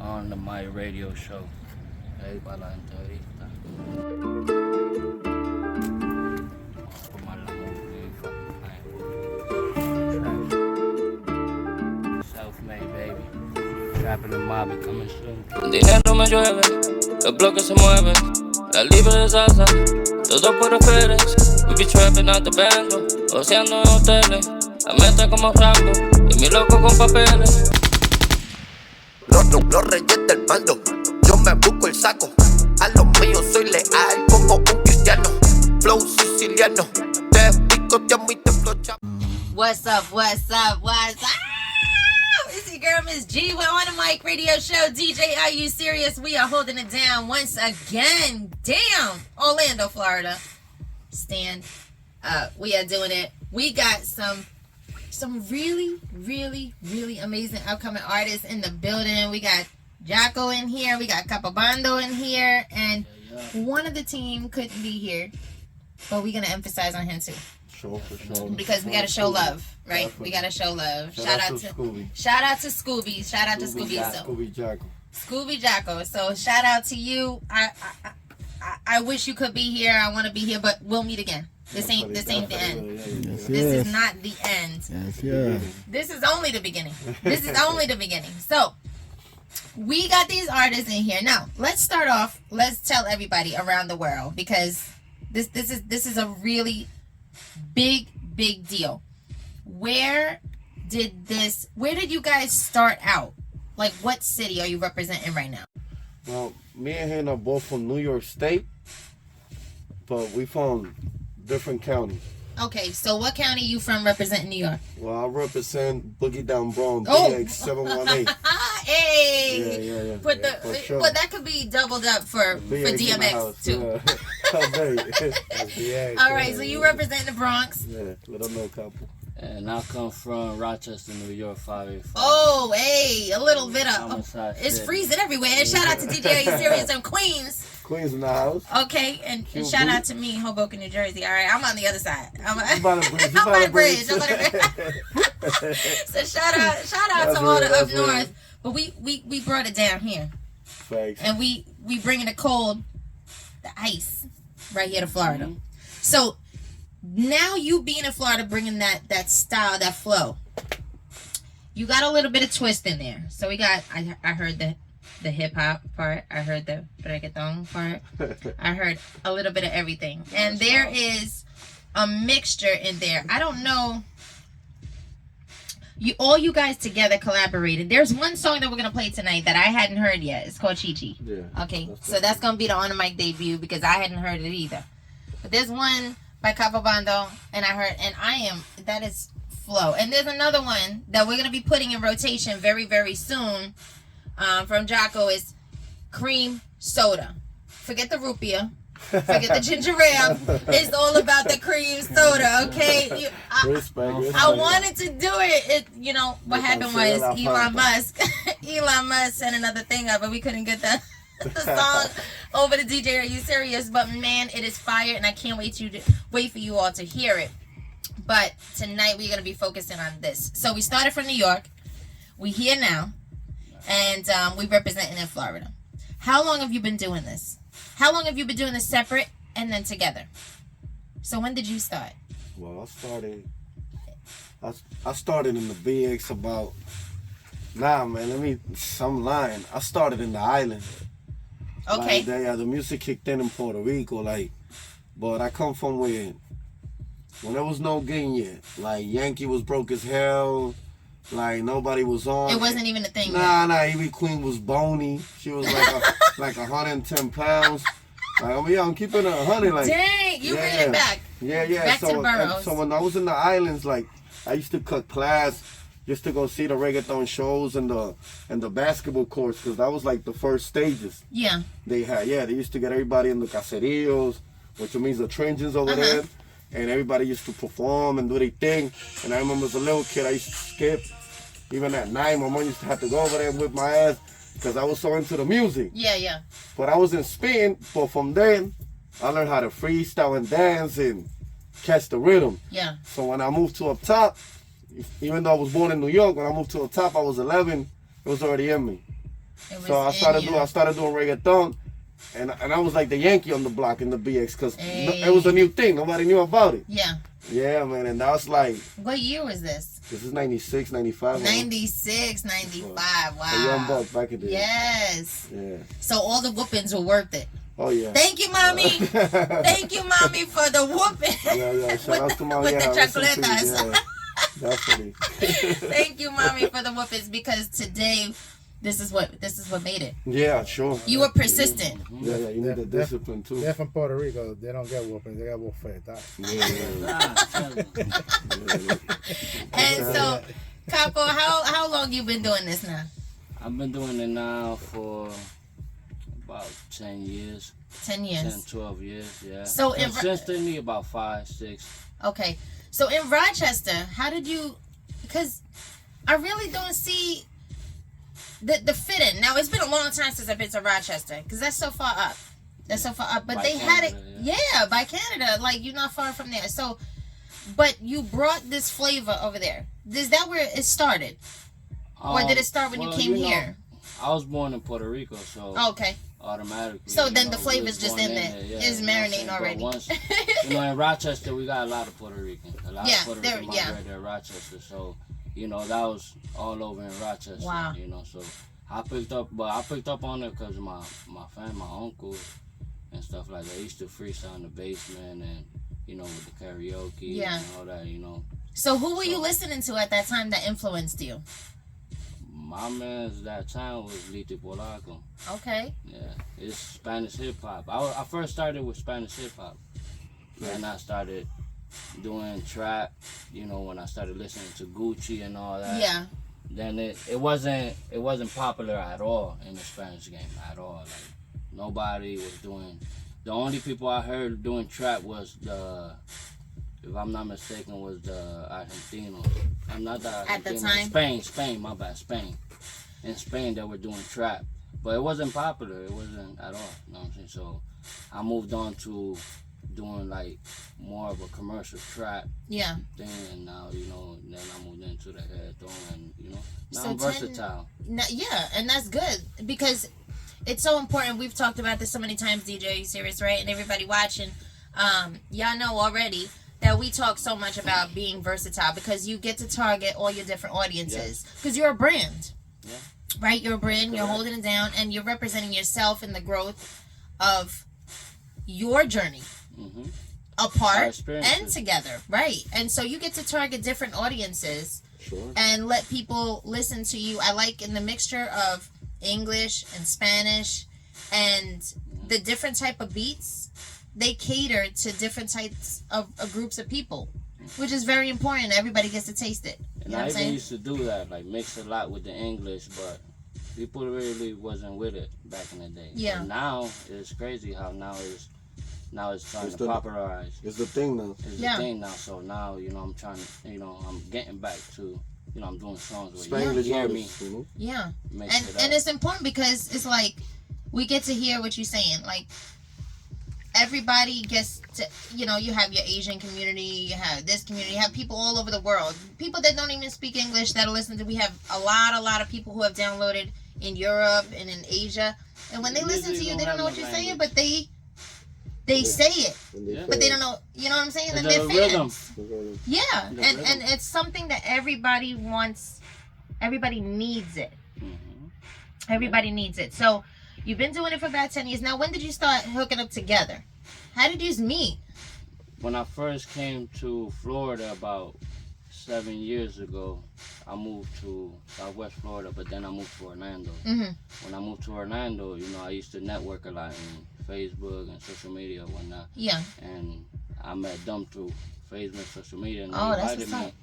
on my radio show. Ahí para la entrevista. Self-made baby. Trapping the mob coming soon. Dinero me llueve, los bloques se mueven, la libre de salsa, todo por reference. We be trapping out the bando, oceando en hoteles, la meta como Rambo, y mi loco con papeles. Los reyes del bando, yo me busco el saco. A los míos soy leal como un cristiano. Flow siciliano, te picoteamos y te flochamos. What's up, what's up, what's up? It's your girl, Miss G. We're on the mic radio show. DJ, are you serious? We are holding it down once again. Damn, Orlando, Florida. Stand up. We are doing it. We got some really amazing upcoming artists in the building. We got Jocko in here. We got Capabando in here. And one of the team couldn't be here, but we're going to emphasize on him too. Sure. Because we gotta show love, right? Definitely. We gotta show love. Shout out to Scooby. Shout out to Scooby. Shout out to Scooby. Scooby Jocko. So shout out to you. I wish you could be here. I want to be here, but we'll meet again. This ain't the end. Yes, this is not the end. Yes. This is only the beginning. This is only the beginning. So we got these artists in here. Now let's start off. Let's tell everybody around the world, because this is a really big deal. Where did you guys start out? Like, what city are you representing right now? Well, me and him are both from New York State, but we from different counties. Okay, so what county you from representing New York? Well, I represent Boogie Down Bronx, Oh. BX 718. Hey! Yeah. But for sure. but that could be doubled up for DMX too. Yeah. All right, so you represent the Bronx. Yeah, little no couple. And I come from Rochester, New York, 585. Oh, hey, a little bit of. Homicide It's City. freezing everywhere. And shout out to DJ Are You Serious in Queens. Queens in the house. Okay, and shout out to me, Hoboken, New Jersey. All right, I'm on the other side. I'm by the bridge. I'm by the bridge. So shout out to all the up north. But we brought it down here. Thanks. And we bringing the cold, the ice, right here to Florida. Mm-hmm. So now you being in Florida, bringing that style, that flow. You got a little bit of twist in there. So we got, I heard the hip hop part. I heard the reggaeton part. I heard a little bit of everything. And there is a mixture in there. I don't know. All you guys together collaborated. There's one song that we're gonna play tonight that I hadn't heard yet. It's called ChiChi. Yeah. Okay, so that's gonna be the on the mic debut because I hadn't heard it either. But there's one by Capabando, and that is flow. And there's another one that we're gonna be putting in rotation very soon. From Jocko is cream soda. Forget the root beer. Forget the ginger ale. It's all about the cream soda, okay? I wanted to do it. What happened was Elon Musk sent another thing up, but we couldn't get the song over to DJ Are You Serious? But man, it is fire, and I can't wait for you all to hear it. But tonight we're gonna be focusing on this. So we started from New York. We here now, and we representing in Florida. How long have you been doing this? How long have you been doing this separate and then together? So when did you start? Well, I started in the BX about, I'm lying. I started in the island. Okay. Like, the music kicked in Puerto Rico, but I come from when there was no game yet. Like, Yankee was broke as hell. Like, nobody was on. It wasn't even a thing. Nah, Evie Queen was bony. She was like 110 pounds. Like, I'm keeping her 100. Like, dang, you bring it back. Yeah. Back to the boroughs. So when I was in the islands, like, I used to cut class just to go see the reggaeton shows and the basketball courts, because that was like the first stages. Yeah. They used to get everybody in the caseríos, which means the trenches over there, and everybody used to perform and do their thing. And I remember as a little kid, I used to skip. Even at night, my mom used to have to go over there and whip my ass because I was so into the music. Yeah. But I was in Spain, but from then, I learned how to freestyle and dance and catch the rhythm. Yeah. So when I moved to up top, even though I was born in New York, when I moved to up top, I was 11. It was already in me. So I started doing reggaeton, and I was like the Yankee on the block in the BX because it was a new thing. Nobody knew about it. Yeah. Yeah, man, and that was like. What year was this? This is 96, 95. 96, 95. Wow. A young buck back in the day. Yes. Yeah. So all the whoopings were worth it. Oh yeah. Thank you, mommy. Thank you, mommy, for the whooping. Yeah. Shout out to my with the chocolatas. Yeah. Definitely. Thank you, mommy, for the whoopings because today, this is what made it. Yeah, sure. You were persistent. Yeah. You need the discipline too. They're from Puerto Rico. They don't get whoopings. They got whooped for it. And so, Capo, how long you been doing this now? I've been doing it now for about 10 years. 10 years. 10, 12 years, yeah. So consistently about 5, 6. Okay. So in Rochester, how did you, because I really don't see the fit in. Now, it's been a long time since I've been to Rochester because that's so far up. But By they Canada, had it, yeah, by Canada. Like, you're not far from there. So, but you brought this flavor over there. Is that where it started? Or did it start when you came here? I was born in Puerto Rico, so okay. Automatically. So then the flavor's just in there. It's marinating already. Once, in Rochester, we got a lot of Puerto Ricans. A lot of Puerto Ricans migrated to Rochester. So, that was all over in Rochester. Wow. So I picked up on it because of my family, my uncles, and stuff like that. They used to freestyle in the basement and, with the karaoke and all that, So who were you listening to at that time that influenced you? My man's that time was Lito Polaco. Okay. Yeah, it's Spanish hip hop. I first started with Spanish hip hop, and I started doing trap. When I started listening to Gucci and all that. Yeah. Then it wasn't popular at all in the Spanish game at all. Like nobody was doing. The only people I heard doing trap was if I'm not mistaken, was the Argentinos. I'm not the Argentinos. At the time? Spain, my bad, Spain. In Spain, they were doing trap. But it wasn't popular. It wasn't at all. You know what I'm saying? So I moved on to doing like more of a commercial trap thing. And now, then I moved into the reggaeton and, now I'm versatile. And that's good because it's so important. We've talked about this so many times, DJ Serious, right? And everybody watching, y'all know already that we talk so much about being versatile because you get to target all your different audiences because you're a brand, right? You're a brand, you're holding it down, and you're representing yourself in the growth of your journey, apart and together, right? And so you get to target different audiences and let people listen to you. I like in the mixture of English and Spanish and the different type of beats. They cater to different types of groups of people, which is very important. Everybody gets to taste it. And I even used to do that, like mix a lot with the English, but people really wasn't with it back in the day. Yeah. But now it's crazy how now it's trying to popularize. It's the thing now. It's the thing now. So now I'm trying to I'm getting back to I'm doing songs where you hear me. Yeah. And it's important because it's like we get to hear what you're saying. Like everybody gets to, you have your Asian community, you have this community, you have people all over the world. People that don't even speak English that'll listen to, we have a lot of people who have downloaded in Europe and in Asia. And when they listen to you, they don't know what you're saying, but they say it. But they don't know, you know what I'm saying? And they're fans. Yeah. And it's something that everybody wants, everybody needs it. Everybody needs it. So you've been doing it for about 10 years. Now, when did you start hooking up together? How did you meet? When I first came to Florida about 7 years ago, I moved to Southwest Florida, but then I moved to Orlando. When I moved to Orlando, I used to network a lot in Facebook and social media and whatnot. Yeah. And I met them through Facebook, social media, and they invited me,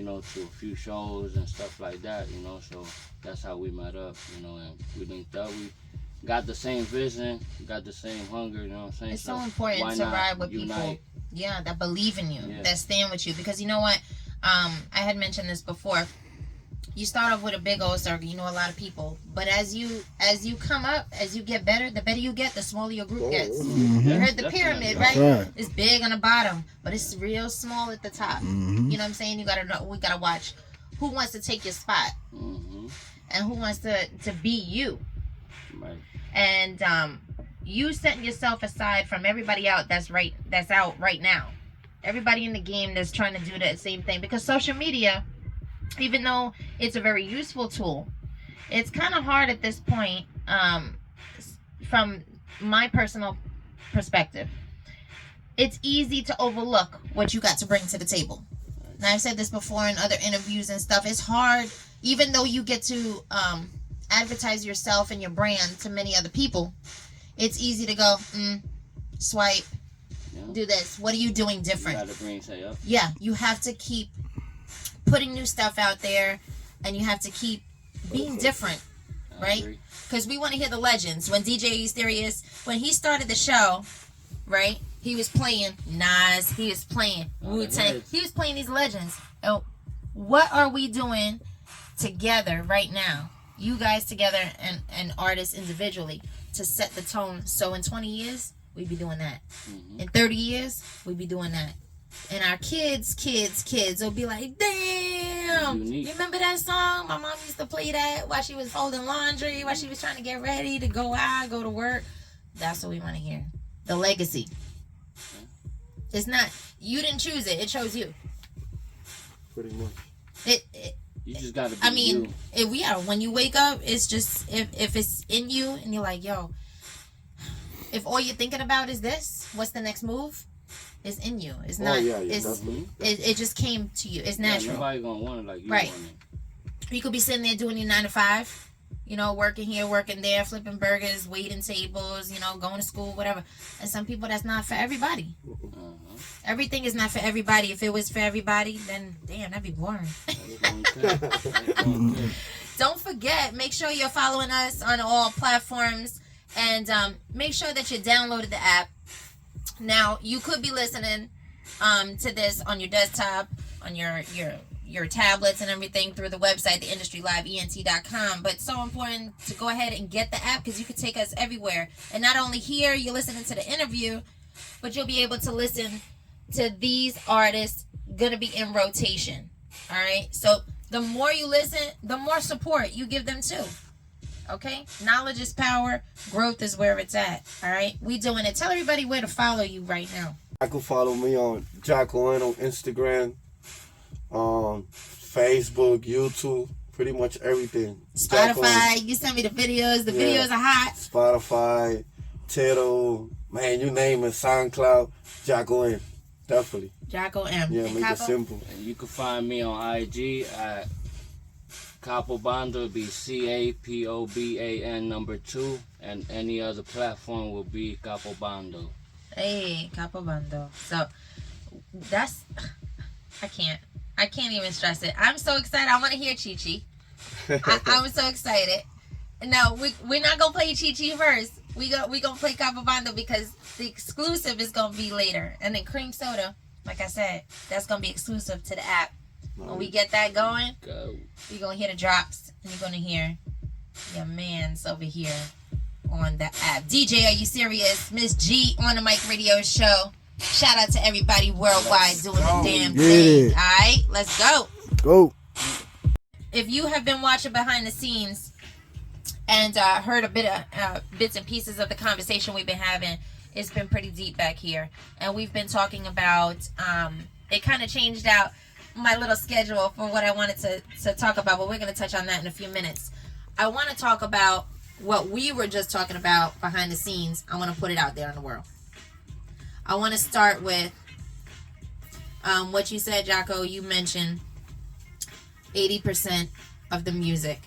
to a few shows and stuff like that, so that's how we met up, and we linked up. We got the same vision, got the same hunger, you know what I'm saying? It's so important to ride with people, that believe in you, that stand with you. Because you know what, I had mentioned this before. You start off with a big old circle, a lot of people. But as you come up, as you get better, the better you get, the smaller your group gets. You heard the pyramid, right? It's big on the bottom, but it's real small at the top. You know what I'm saying? We gotta watch who wants to take your spot. and who wants to be you. Right. And you setting yourself aside from everybody out that's out right now. Everybody in the game that's trying to do that same thing. Because social media, even though it's a very useful tool, it's kind of hard at this point, from my personal perspective. It's easy to overlook what you got to bring to the table. Now, I've said this before in other interviews and stuff. It's hard, even though you get to advertise yourself and your brand to many other people. It's easy to go, swipe, do this. What are you doing different? You gotta bring say up. Yeah, you have to keep putting new stuff out there, and you have to keep being different, right? Because we want to hear the legends. When DJ Mysterious, when he started the show, right, he was playing Nas, he was playing Wu-Tang, he was playing these legends. Oh, what are we doing together right now? You guys together and artists individually to set the tone. So in 20 years, we'd be doing that. In 30 years, we'd be doing that. And our kids will be like, damn, you remember that song? My mom used to play that while she was folding laundry, while she was trying to get ready to go out, go to work. That's what we want to hear. The legacy. It's not, you didn't choose it. It chose you. Pretty much. You just gotta be you. When you wake up, it's just, if it's in you and you're like, yo, if all you're thinking about is this, what's the next move? It's in you. It's not. It just came to you. It's natural. Nobody gonna want it like you right. want it. You could be sitting there doing your 9 to 5, working here, working there, flipping burgers, waiting tables, going to school, whatever. And some people, that's not for everybody. Everything is not for everybody. If it was for everybody, then damn, that'd be boring. Don't forget, make sure you're following us on all platforms, and make sure that you downloaded the app. Now, you could be listening to this on your desktop, on your tablets and everything through the website, theindustryliveent.com. But it's so important to go ahead and get the app, because you can take us everywhere. And not only here, you're listening to the interview, but you'll be able to listen to these artists going to be in rotation. All right? So the more you listen, the more support you give them too. Okay? Knowledge is power. Growth is where it's at. All right? We doing it. Tell everybody where to follow you right now. I can follow me on Jacqueline on Instagram, Facebook, YouTube, pretty much everything. Spotify. You send me the videos. The videos are hot. Spotify, Tidal, man, you name it. SoundCloud, Jacqueline. Definitely. Jacko M. Yeah, and make Capo? it simple. And you can find me on IG at Capobando. It'll be CAPOBAN 2, and any other platform will be Capobando. Hey, Capobando. So that's, I can't even stress it. I'm so excited. I want to hear ChiChi. I'm so excited. No, we're not gonna play ChiChi first. We gonna play Capobando because the exclusive is gonna be later. And then Cream Soda, like I said, that's gonna be exclusive to the app. When we get that going, we're gonna hear the drops, and you're gonna hear your man's over here on the app. DJ, are you serious? Miss G on the Mic Radio Show. Shout out to everybody worldwide doing the damn thing. Alright, let's go. Go. If you have been watching behind the scenes and heard a bit of bits and pieces of the conversation we've been having, it's been pretty deep back here. And we've been talking about, it kind of changed out my little schedule for what I wanted to talk about, but we're going to touch on that in a few minutes. I want to talk about what we were just talking about behind the scenes. I want to put it out there in the world. I want to start with what you said, Jocko. You mentioned 80% of the music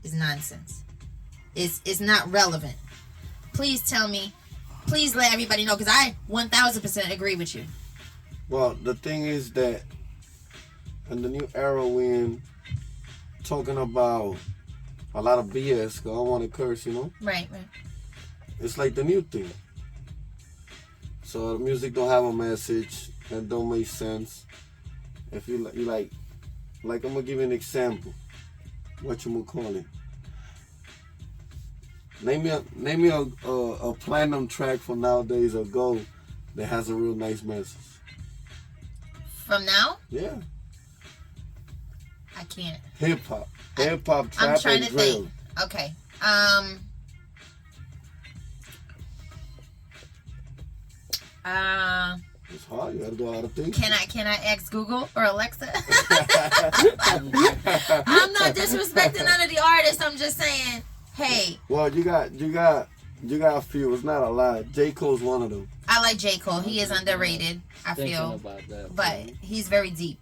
is nonsense. It's not relevant. Please tell me. Please let everybody know, because I 1000% agree with you. Well, the thing is that in the new era, when talking about a lot of BS, 'cause I don't want to curse, Right. It's like the new thing. So the music don't have a message and don't make sense. If you like I'm gonna give you an example. What you gonna call it? Name me a platinum track from nowadays ago that has a real nice message. From now? Yeah. I can't. Hip hop, trap, I'm trying and to drill. think. Okay. It's hard. You gotta do all the things. Can I ask Google or Alexa? I'm not disrespecting none of the artists. I'm just saying, hey. Well, you got a few. It's not a lot. J. Cole's one of them. I like J. Cole. He is underrated, I feel. About that, but he's very deep.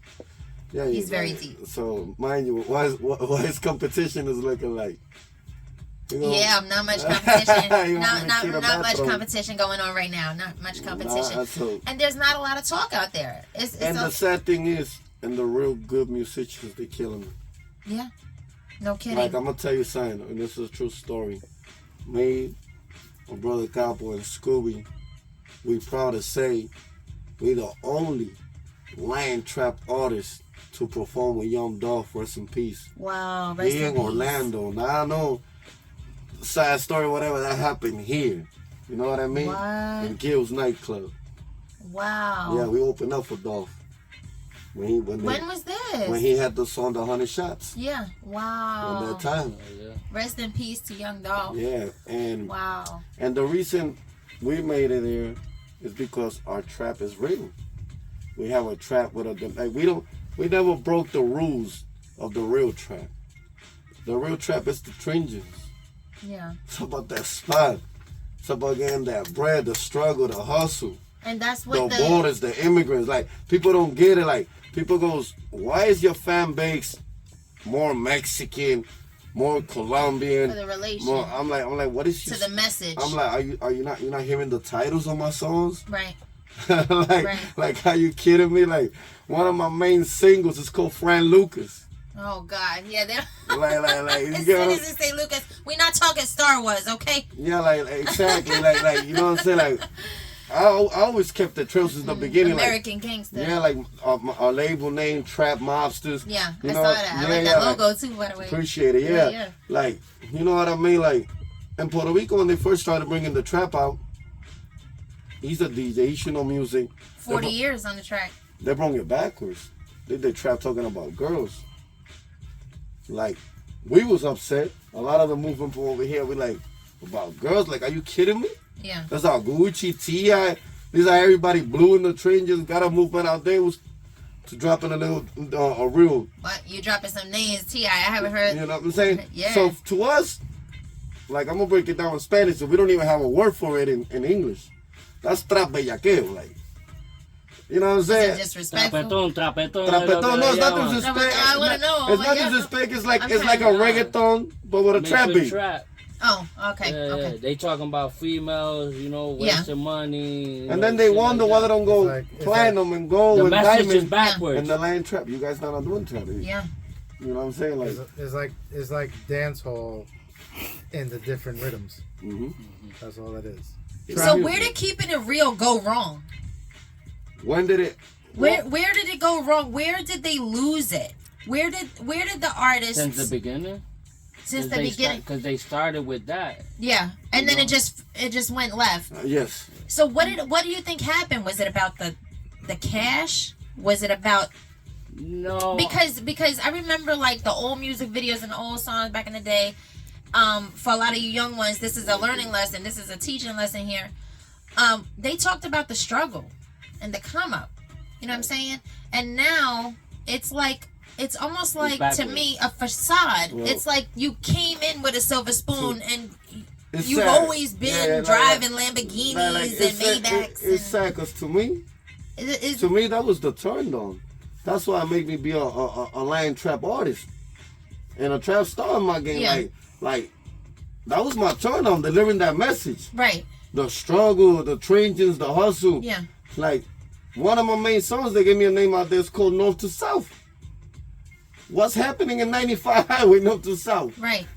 Yeah, he's very deep. So, mind you, what his competition is looking like. Yeah, not much competition. not much competition going on right now. Not much competition. And there's not a lot of talk out there. The sad thing is, and the real good musicians, they killing them. Yeah. No kidding. Like, I'm going to tell you something, and this is a true story. Me, my brother Capo, and Scooby, we proud to say we the only lion trap artists to perform with Young Dolph, rest in peace. Wow, rest in peace. Orlando. Now, I know, sad story, whatever, that happened here. You know what I mean? What? In Gil's nightclub. Wow. Yeah, we opened up for Dolph. When was this? When he had the song, The 100 Shots. Yeah. Wow. At that time. Rest in peace to Young Dolph. Yeah, and wow. And the reason we made it there is because our trap is written. We have a trap with we never broke the rules of the real trap. The real trap is the trenches. Yeah. It's about that spot. It's about getting that bread, the struggle, the hustle. And that's what the borders, the immigrants. Like, people don't get it. Like, people goes, why is your fan base more Mexican, more Colombian? For the relation. More, I'm like, what is to the message? I'm like, are you not hearing the titles of my songs? Right. Like, are you kidding me? Like, one of my main singles is called Fran Lucas. Oh God, yeah. like as soon as you say Lucas, we're not talking Star Wars, okay? Yeah, like exactly, like you know what I'm saying, like. I always kept the trail since the beginning. American like, Gangster. Yeah, like our label name, Trap Mobsters. Yeah, I saw that. I like that logo too, by the way. Appreciate it, yeah. Like, you know what I mean? Like, in Puerto Rico, when they first started bringing the trap out, he's a DJ. He should know music. 40 years on the track. They brought it backwards. They did trap talking about girls. Like, we was upset. A lot of the movement from over here, we like, about girls? Like, are you kidding me? Yeah. That's how Gucci, T.I. These are everybody blue in the trenches. Got a movement out there was to dropping a little, a real. What? You dropping some names, T.I. I haven't heard. You know what I'm saying? Yeah. So to us, like, I'm going to break it down in Spanish, so we don't even have a word for it in English. That's trap bellaqueo, like. You know what I'm saying? Is it disrespectful? Trapetón. No, it's not disrespect. I want to know. It's not disrespect. It's like a reggaeton, but with a trap beat. Oh, okay. Yeah, okay. They talking about females, you know, wasting money. And then they wonder why they don't go platinum and gold and diamond. The message is backwards. And the land trap. You guys not doing trap. Yeah. You know what I'm saying? Like it's like dance hall in the different rhythms. Mm-hmm. That's all it is. So where did keeping it real go wrong? When did it? Where did it go wrong? Where did they lose it? Where did the artists? Since the beginning. Since the beginning, because they started with that. Yeah, and then it just went left. Yes. So what do you think happened? Was it about the cash? Was it about? No. Because I remember like the old music videos and the old songs back in the day. For a lot of you young ones, this is a learning lesson. This is a teaching lesson here. They talked about the struggle and the come up. You know what I'm saying? And now it's like. It's almost like, to me, a facade. Well, it's like you came in with a silver spoon and you've always been driving Lamborghinis and Maybachs. It's sad because to me, that was the turn on. That's why it made me be a lion trap artist and a trap star in my game. Yeah. Like, that was my turn on, delivering that message. Right. The struggle, the trenches, the hustle. Yeah. Like, one of my main songs, they gave me a name out there, it's called North to South. What's happening in 95 Highway, north to south? Right.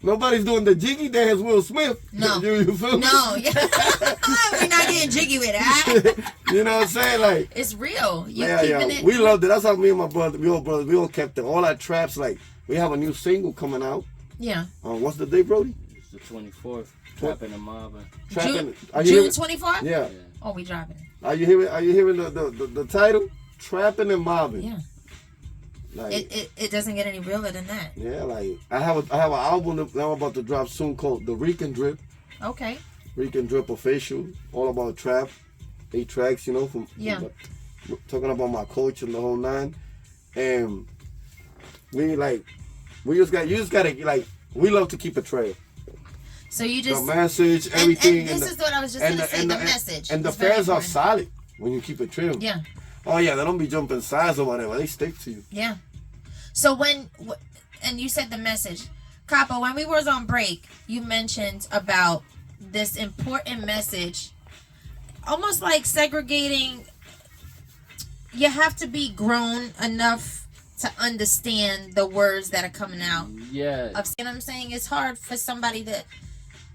Nobody's doing the jiggy dance, Will Smith. No. You feel me? No. We're not getting jiggy with it. You know what I'm saying? Like, it's real. It. We loved it. That's how me and my brother, we all kept it. All our traps, like, we have a new single coming out. Yeah. What's the day, Brody? It's the 24th. Trapping and mobbing. June 24th? Yeah. Oh, we dropping it. Are you hearing the title? Trapping and mobbing. Yeah. Like it doesn't get any realer than that. yeah, like I have an album that I'm about to drop soon called The Rican Drip. Okay. Rican Drip Official, all about trap, 8 tracks, you know, from talking about my culture and the whole nine. And you just gotta like, we love to keep a trail. So you just the message, everything. And this is what I was just gonna say. The message. And the fans are solid when you keep it trail. Yeah. Oh yeah, they don't be jumping sides or whatever. They stick to you. Yeah. So and you said the message, Capo. When we was on break, you mentioned about this important message, almost like segregating. You have to be grown enough to understand the words that are coming out. Yeah. You know what I'm saying? It's hard for somebody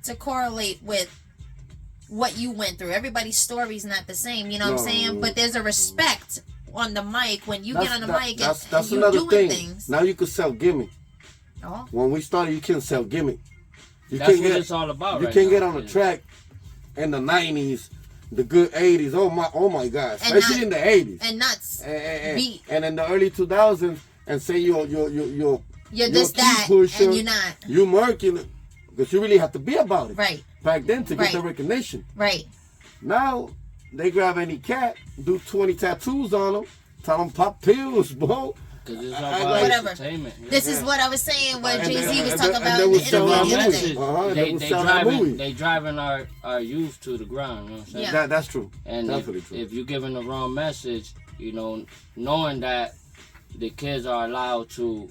to correlate with what you went through. Everybody's story's not the same, you know what I'm saying? But there's a respect on the mic when you get on the mic and you're doing thing. Things. Now you can sell gimmick. Oh. When we started, you couldn't sell gimmick. That's what it's all about. You can't get on the track in the 90s, the good 80s. Oh my God, especially in the 80s. And nuts. And in the early 2000s, and say you're this that pusher, and you're not. You murking because you really have to be about it. Right. Back then to get the recognition. Right. Now they grab any cat, do 20 tattoos on them, tell them pop pills, bro. Because it's all about whatever. entertainment. Yeah. This is what I was saying. What Jay-Z was talking about in the interview. They driving our youth to the ground. You know what I'm saying? Yeah. That's true. And if you're giving the wrong message, you know, knowing that the kids are allowed to,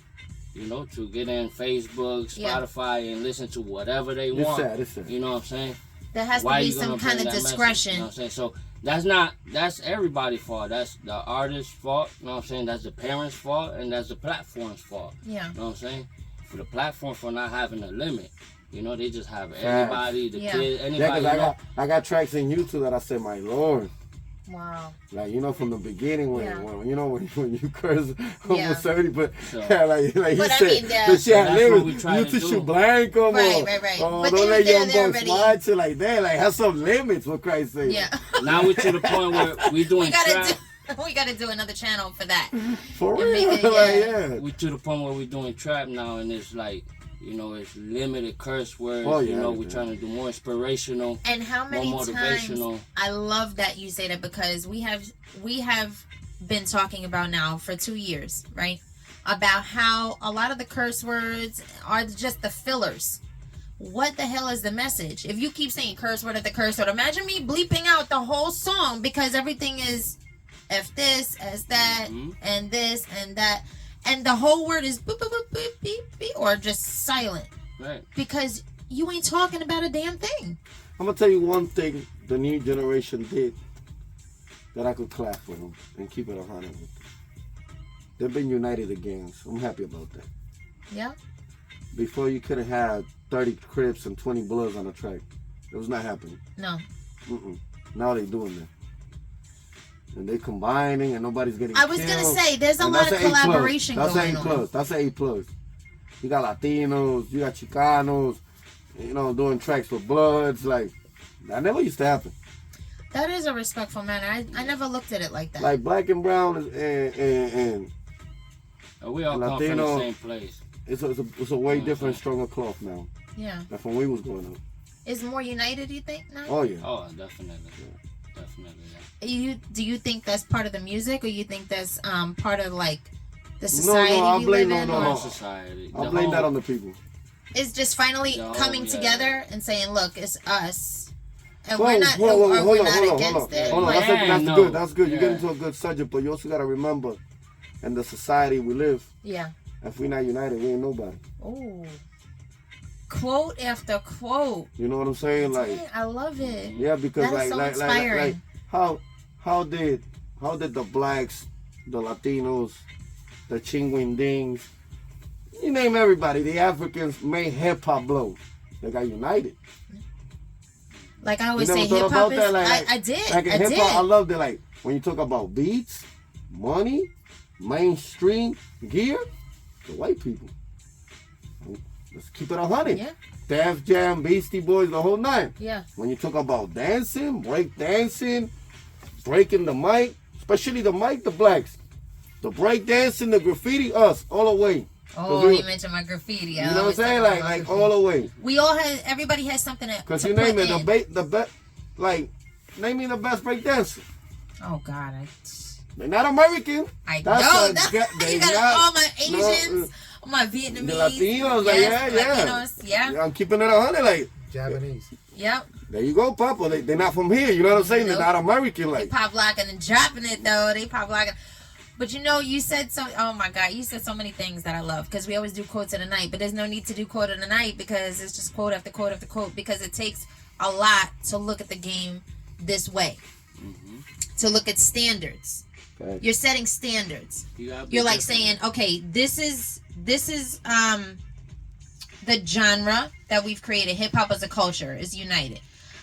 you know, to get in Facebook, Spotify, and listen to whatever they want. It's sad. You know what I'm saying? There has to be some kind of discretion. You know what I'm saying? So that's everybody's fault. That's the artist's fault. You know what I'm saying? That's the parents' fault, and that's the platform's fault. Yeah. You know what I'm saying? For the platform for not having a limit. You know, they just have anybody, the kid, anybody. Yeah, I got tracks in YouTube that I said, my Lord. Wow. Like, you know, from the beginning when you curse almost 70, but so, like you but said, the shit had limits. You tissue blank or right. Oh, don't let your bucks watch it like that. Like, have some limits, for Christ's sake. Yeah. Now we're to the point where we're doing trap. We gotta do another channel for that. For real, We're to the point where we're doing trap now, and it's like, you know, it's limited curse words. We're trying to do more inspirational. And how many more motivational. times? I love that you say that, because we have been talking about now for 2 years, right? About how a lot of the curse words are just the fillers. What the hell is the message? If you keep saying curse word at the curse word, imagine me bleeping out the whole song because everything is F this, as that, and this, and that. And the whole word is boop, boop, boop, beep, beep, beep, or just silent. Right. Because you ain't talking about a damn thing. I'm going to tell you one thing the new generation did that I could clap for them and keep it 100 with them. They've been united again, so I'm happy about that. Yeah. Before, you could have had 30 Crips and 20 Bloods on a track. It was not happening. No. Now they're doing that. And they combining, and nobody's getting I was killed. Gonna say, there's a lot of collaboration going on. That's an A+. You got Latinos, you got Chicanos, you know, doing tracks for Bloods. Like, that never used to happen. That is a respectful manner. I never looked at it like that. Like, black and brown and we all Latino, come from the same place. It's a way different, stronger cloth now. Yeah. Than when we was growing up. Is more united, you think, now? Oh, yeah. Oh, definitely. Definitely, yeah. Do you think that's part of the music, or you think that's part of, like, the society I blame society. I blame that on the people. It's just finally coming together and saying, look, it's us. And we're not against it. Hold on, that's good. You get into a good subject, but you also got to remember, in the society we live, if we're not united, we ain't nobody. Oh. Quote after quote. You know what I'm saying? Like, I love it. Yeah, because that is so inspiring. How did the blacks, the Latinos, the Chingwindings, you name everybody, the Africans made hip hop blow? They got united. Like I always say, hip hop is. I did. Like in hip hop, I loved it. Like when you talk about beats, money, mainstream gear, the white people. Let's keep it 100. Yeah. Def Jam, Beastie Boys, the whole nine. Yeah. When you talk about dancing, break dancing, breaking the mic, especially the mic, the blacks. The breakdancing, the graffiti, us, all the way. Oh, you mentioned my graffiti. You know what I'm saying? Like all the way. We all had, everybody has something to Because you name it, the best, like, name me the best breakdancer. Oh, God. They're not American. I know. You got all my Asians, all my Vietnamese. The Latinos, like, Latinos, yeah. I'm keeping it 100, like. Japanese. Yep. There you go, Papa. They're not from here. You know what I'm saying? Nope. They're not American, like. They pop locking and dropping it, though. They pop locking. But you know, you said so. Oh my God, you said so many things that I love because we always do quotes of the night. But there's no need to do quote of the night because it's just quote after quote after quote because it takes a lot to look at the game this way. To look at standards. Okay. You're setting standards. You're like saying, okay, this is the genre that we've created. Hip hop as a culture is united.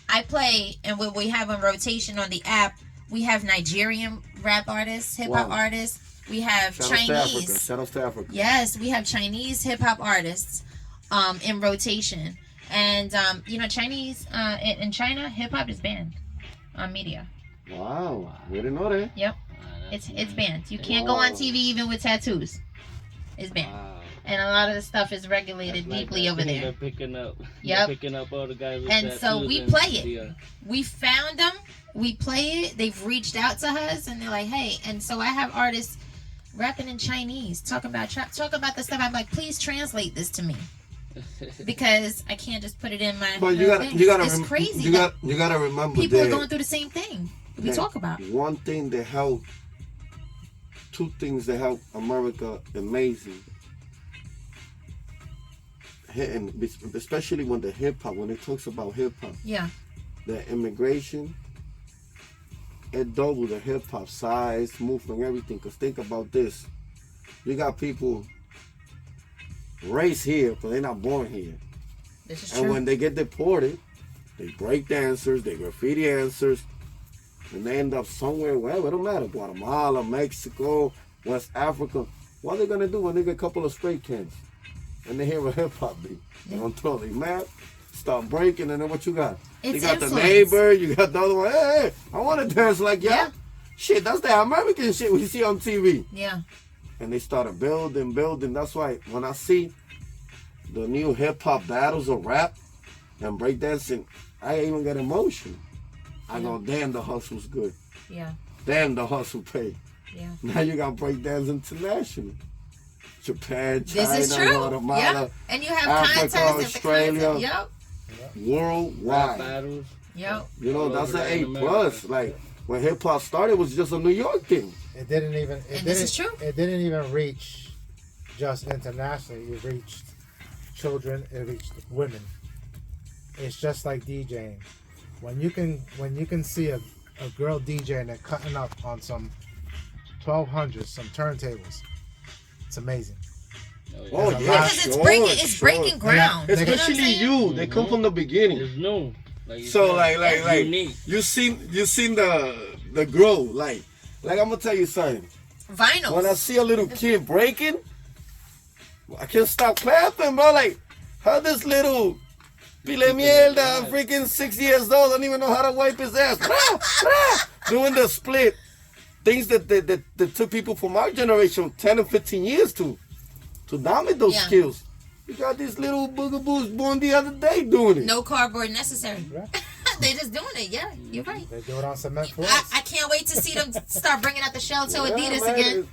I play, and what we have on rotation on the app, we have Nigerian rap artists, hip hop artists. We have Chinese. Shout out to Africa. Yes, we have Chinese hip hop artists in rotation. And, you know, Chinese, in China, hip hop is banned on media. Wow. We didn't know that. Yep. It's banned. You can't go on TV even with tattoos. It's banned. Wow. And a lot of the stuff is regulated deeply over there. They're picking up. Yep. Picking up all the guys with and tattoos. So we play it. We found them. We play it. They've reached out to us and they're like, hey. And so I have artists rapping in Chinese, talking about trap, talking about the stuff. I'm like, please translate this to me. Because I can't just put it in my. But you gotta. It's crazy. You gotta remember. People are going through the same thing. We talk about one thing that helped. Two things that help America amazing. And especially when the hip hop, when it talks about hip hop. Yeah. The immigration. It doubled the hip hop size, movement, everything. Cause think about this. You got people raised here, but they're not born here. This is and true. when they get deported, they break dancers, they graffiti dancers, and they end up somewhere, well, it don't matter, Guatemala, Mexico, West Africa. What are they gonna do when they get a couple of spray cans and they hear a hip hop beat? They're gonna throw their map, start breaking, and then what you got? It's you got influence. The neighbor, you got the other one. Hey, I want to dance like y'all. Yeah. Shit, that's the American shit we see on TV. Yeah. And they started building. That's why when I see the new hip hop battles of rap and breakdancing, I even get emotional. I go, damn, the hustle's good. Yeah. Damn, the hustle paid. Yeah. Now you got breakdance international. Japan, China, this is true. Guatemala, yep. And you have Africa, contests Australia, yep. worldwide. Battles. Yep. You know, that's an A+. Like, when hip hop started, it was just a New York thing. It didn't even. This is true. It didn't even reach just internationally. It reached children. It reached women. It's just like DJing. When you can see a girl DJing and cutting up on some 1200s, some turntables, it's amazing. Oh, yeah, because it's breaking ground. Especially you. They come from the beginning. It's new. So like you seen the grow. Like I'm gonna tell you something. Vinyl. When I see a little kid breaking, I can't stop clapping, bro. Like how this little pile mierda, freaking 6 years old, don't even know how to wipe his ass. Doing the split. Things that took people from our generation 10 and 15 years to dominate those skills. You got these little boogaboos born the other day doing it. No cardboard necessary. Yeah. They just doing it. Yeah, you're right. They do it on cement floors. I can't wait to see them start bringing out the shell toe Adidas man. again.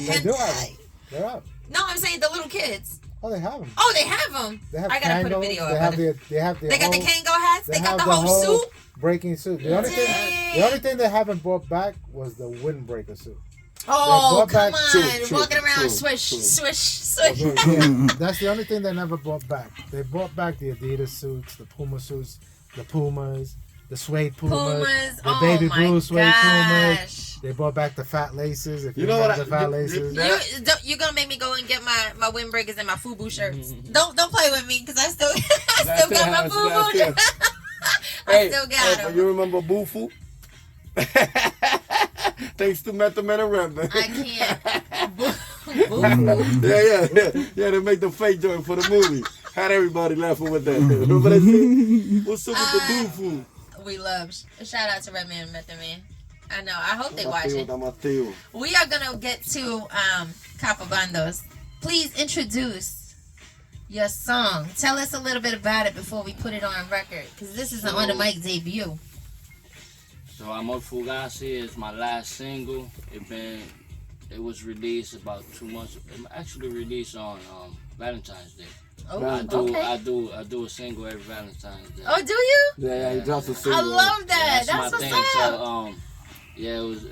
They do have them. They're up. No, I'm saying the little kids. Oh, they have them. Oh, they have them. They have I gotta put a Kangol. video They up. have the They got the Kango hats. They got the have whole suit. Breaking suit. The only thing they haven't brought back was the windbreaker suit. Oh, come on. True, Walking around, swish. That's the only thing they never brought back. They brought back the Adidas suits, the Puma suits, the Pumas, the suede Pumas, the baby blue suede Pumas. They brought back the fat laces. If you know what the fat laces. You're gonna make me go and get my windbreakers and my FUBU shirts. Don't play with me because I still got my FUBU shirts. I still got them. You remember Bufu? Thanks to Method Man and Rap, man. I can't. Yeah, they make the fake joint for the movie. Had everybody laughing with that. Remember that shit? What's up with the Bufu? We love. Shout out to Redman and Method Man. I know. I hope they watch it. We are gonna get to Capabandos. Please introduce your song. Tell us a little bit about it before we put it on record, because this is an on the mic debut. So Amor Fugazi is my last single. It was released about 2 months. It actually released on Valentine's Day. Oh, I do a single every Valentine's Day. Oh, do you? Yeah, he drops a single. I love that. Yeah, that's my what's thing. up. So yeah, it was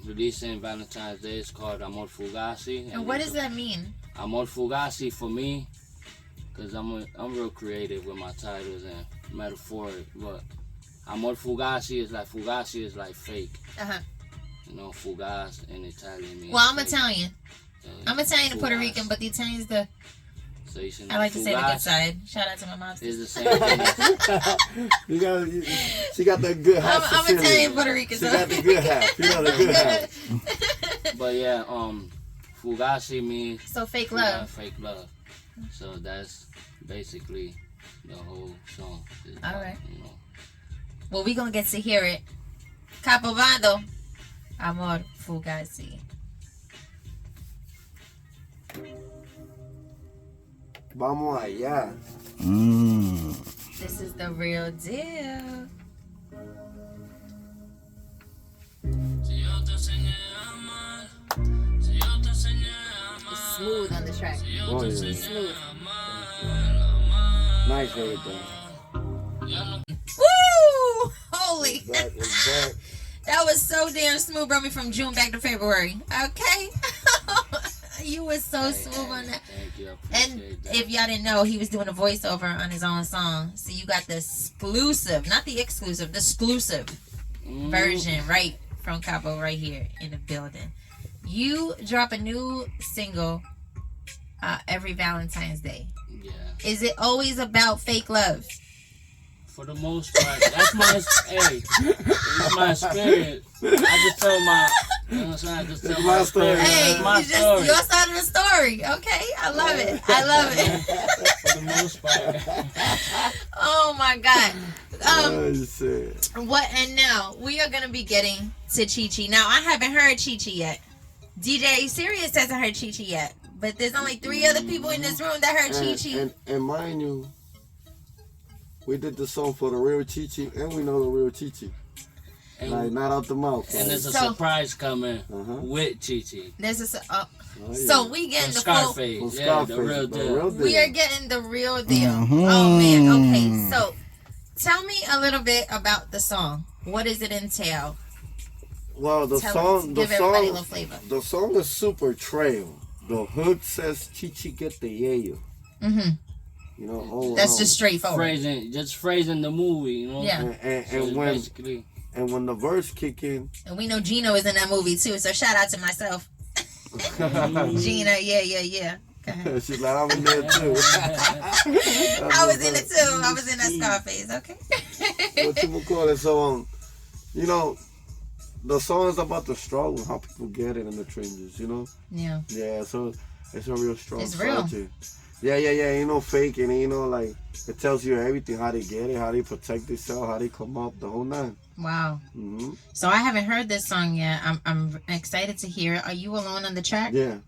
released in Valentine's Day. It's called Amor Fugazi. And what does that mean? Amor Fugazi for me, because I'm real creative with my titles and metaphoric. But Amor Fugazi is like fake. You know, fugaz in Italian means. Well, I'm fake. Italian. I'm Italian and Puerto Rican, but the Italian's the. So you should I like to say the good fugaz side. Shout out to my mom. is the same thing. She got that good half. I'm Italian, Puerto Rican. She got the good half. You know the good half. But yeah, Fugazi means So fake love. Fake love. So that's basically the whole song. All right. You know. Well, we gonna get to hear it. Capobando, Amor Fugazi. Vamos allá. This is the real deal. It's smooth on the track. Oh, yeah. Smooth. Nice everything. Woo! Holy. It's back. That was so damn smooth, brought me from June back to February. Okay? You were so smooth on that. Thank you. I And appreciate that. if y'all didn't know, he was doing a voiceover on his own song. So you got the exclusive, not the exclusive, the exclusive version right from Capo right here in the building. You drop a new single every Valentine's Day. Yeah. Is it always about fake love? For the most part, that's my it's my experience. I just tell my, you know what I'm saying? I just tell It's my my story. experience. Hey, It's my you just story. your side of the story. Okay, I love it. I love it. For the most part. Oh my God. Oh, shit. What? And now we are gonna be getting to ChiChi. Now I haven't heard ChiChi yet. DJ Sirius hasn't heard ChiChi yet, but there's only 3 other people in this room that heard ChiChi. And mind you, we did the song for the real ChiChi, and we know the real ChiChi. Like, not out the mouth. And there's a So- surprise coming with ChiChi. There's a Oh, yeah. so we getting From the full. Scarface. From Yeah, Scarface, the real deal. We are getting the real deal. Oh man. Okay. So tell me a little bit about the song. What does it entail? Well, the Give everybody a little flavor. the song is super trail. The hook says ChiChi get the yayo. You know, That's just straightforward. Phrasing the movie, you know? Yeah. And when the verse kick in, And we know Gino is in that movie too. So shout out to myself. Gina, yeah. Okay. she's like, I'm in there too. I was in it too. I was in that Scarface. Okay. What you would call it? So, you know, the song is about the struggle, how people get it in the trenches, you know? Yeah. Yeah, so it's a real strong It's real. subject. Yeah, you know, fake, and you know, like, it tells you everything, how they get it, how they protect themselves, how they come up, the whole nine. Wow. Mm-hmm. So I haven't heard this song yet. I'm excited to hear it. Are you alone on the track? Yeah.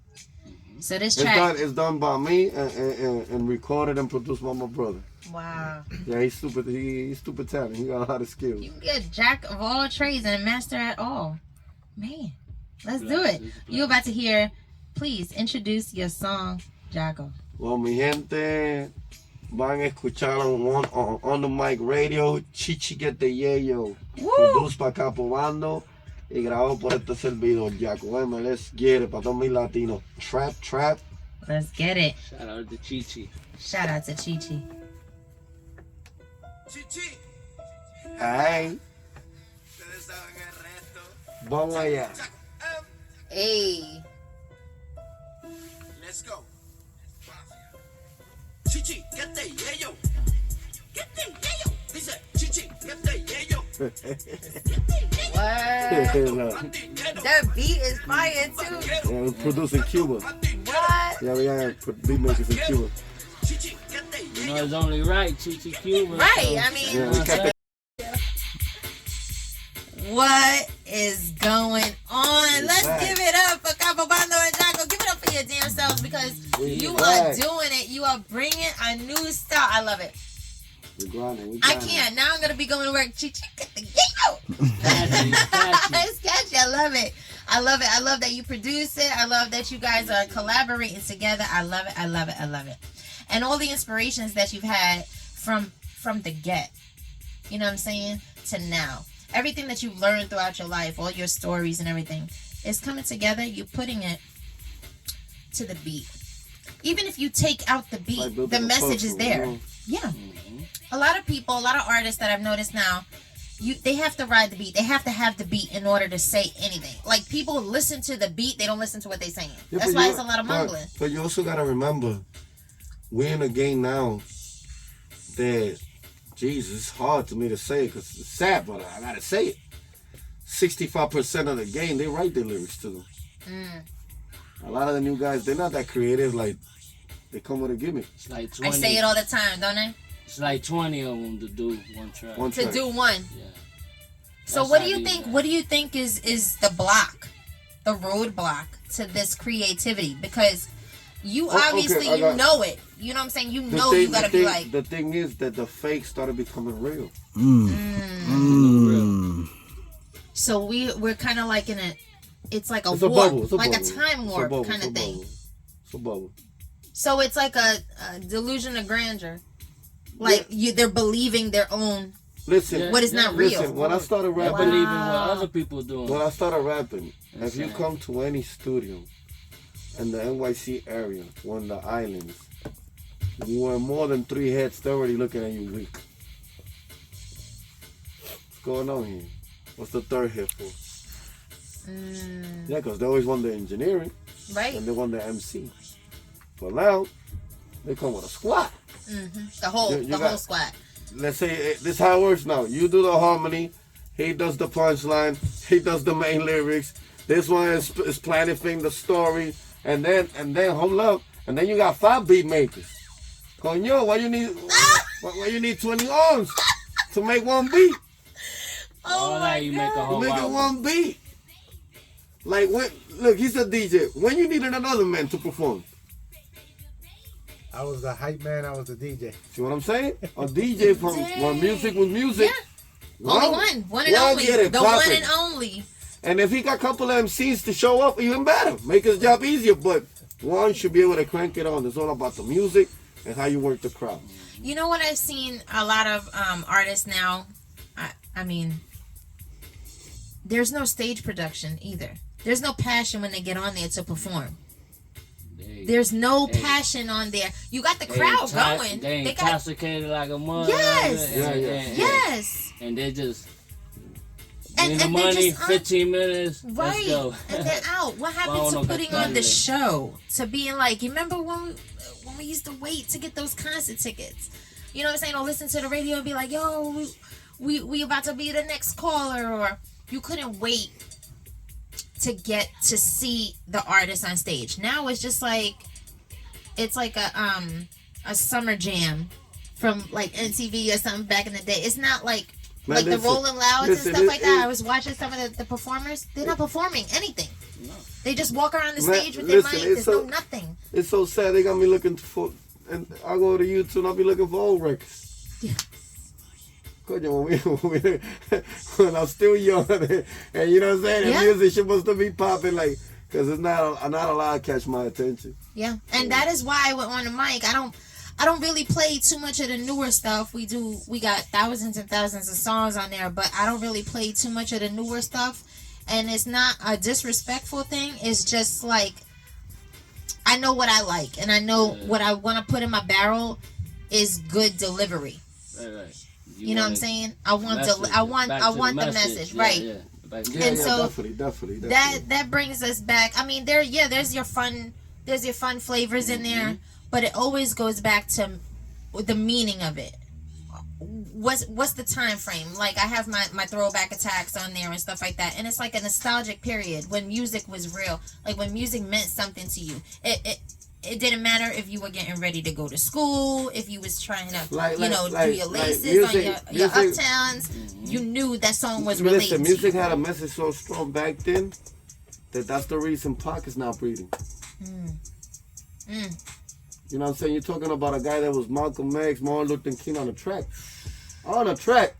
So this track. It's done by me and recorded and produced by my brother. Wow. Yeah, he's stupid. He's stupid talented. He got a lot of skills. You can be a jack of all trades and a master at all. Man, let's do it. You about to hear. Please introduce your song, Jago. Well, mi gente, van a escuchar on the mic radio, ChiChi Get the Yayo, produced by Capobando y grabado por este servidor, Jaco M. Let's get it, para todos mis latinos. Trap. Let's get it. Shout out to ChiChi. Shout out to ChiChi. Chichi, Ay, ustedes saben el resto. vamos allá. Hey. Let's go. Chichi, get the yayo. Get the yayo. Dice, Chichi, get the yayo. What? That beat is fire too. Yeah, we produced in Cuba. What? Yeah, we had beat makers in Cuba. Chichi, get the You know, it's only right, ChiCi Cuba. Right. I Yeah, mean, we kept it. what? is going on? Let's give it up for Capabando and Jaco. Give it up for your damn selves because you are doing it. You are bringing a new style. I love it. I can't. Now I'm going to be going to work. ChiChi, get the out. It's catchy. I love it. I love it. I love that you produce it. I love that you guys are collaborating together. I love it. I love it. I love it. And all the inspirations that you've had from the get. You know what I'm saying? To now. Everything that you've learned throughout your life, all your stories and everything, is coming together. You're putting it to the beat. Even if you take out the beat, the message is there. Yeah. A lot of people, a lot of artists that I've noticed now, they have to ride the beat. They have to have the beat in order to say anything. Like, people listen to the beat, they don't listen to what they're saying. Yeah, that's why it's a lot of mumbling. But you also got to remember, we're in a game now that, Jesus, it's hard to me to say because it's sad, but I got to say it. 65% of the game, they write their lyrics to them. A lot of the new guys, they're not that creative. Like, they come with a gimmick. It's like 20, I say it all the time, don't I? It's like 20 of them to do one track. To do one. Yeah. So what do you think? What do you think is the block, the roadblock to this creativity? Because you obviously you know it. You know what I'm saying? You know you gotta be like. The thing is that the fake started becoming real. So we're kind of like in a. It's like a warp, like a time warp kind of thing. It's a bubble. So it's like a delusion of grandeur. Like they're believing their own. Listen, what is not real. Listen, when I started rapping, believing what other people doing. When I started rapping, if you come to any studio in the NYC area or in the islands, you were more than 3 heads, they're already looking at you weak. What's going on here? What's the third Hippo? Yeah, because they always want the engineering, right? And they want the MC. But now they come with a squad. The whole squad. Let's say this is how it works now. You do the harmony, he does the punchline, he does the main lyrics. This one is planning the story, and then hold up, and then you got 5 beat makers. Coño, why you need 20 arms to make one beat? Oh my you make a whole you make it one beat. Like look, he's a DJ. When you needed another man to perform. I was the hype man, I was the DJ. See what I'm saying? A DJ from when music was music. Yeah. Only one and only. The one and only. And if he got a couple of MCs to show up, even better. Make his job easier. But one should be able to crank it on. It's all about the music and how you work the crowd. You know what I've seen a lot of artists now? I mean, there's no stage production either. There's no passion when they get on there to perform. There's no passion on there. You got the crowd going. They intoxicated like a mother. Yes. Yes. And they just and the money, just 15 minutes. Right. Let's go. And they're out. What happened to putting on the show? To being like, you remember when we used to wait to get those concert tickets? You know what I'm saying? Or listen to the radio and be like, yo, we about to be the next caller. Or you couldn't wait to get to see the artist on stage. Now it's just like it's like a summer jam from like MTV or something back in the day. It's not like the Rolling Louds and stuff like that. I was watching some of the performers. They're not performing anything. No. They just walk around the stage with their mic. There's no nothing. It's so sad. They got me looking for, and I go to YouTube and I'll be looking for old records. Yeah. When I'm still young, and you know what I'm saying, the music supposed to be popping, like, because it's not allowed to catch my attention. Yeah, and that is why on the mic, I don't really play too much of the newer stuff. We got thousands and thousands of songs on there, but I don't really play too much of the newer stuff, and it's not a disrespectful thing. It's just like I know what I like, and I know what I want to put in my barrel is good delivery. Right. You know what I'm saying? I want the message, right? Yeah. And so definitely. That brings us back. I mean, there's your fun flavors in there, but it always goes back to the meaning of it. What's the time frame? Like, I have my throwback attacks on there and stuff like that, and it's like a nostalgic period when music was real, like when music meant something to you. It didn't matter if you were getting ready to go to school, if you was trying to, do your laces on your uptowns. you knew that song was related. Listen, music had a message so strong back then that's the reason Pac is not breathing. You know what I'm saying? You're talking about a guy that was Malcolm X, Martin Luther King on the track. On the track.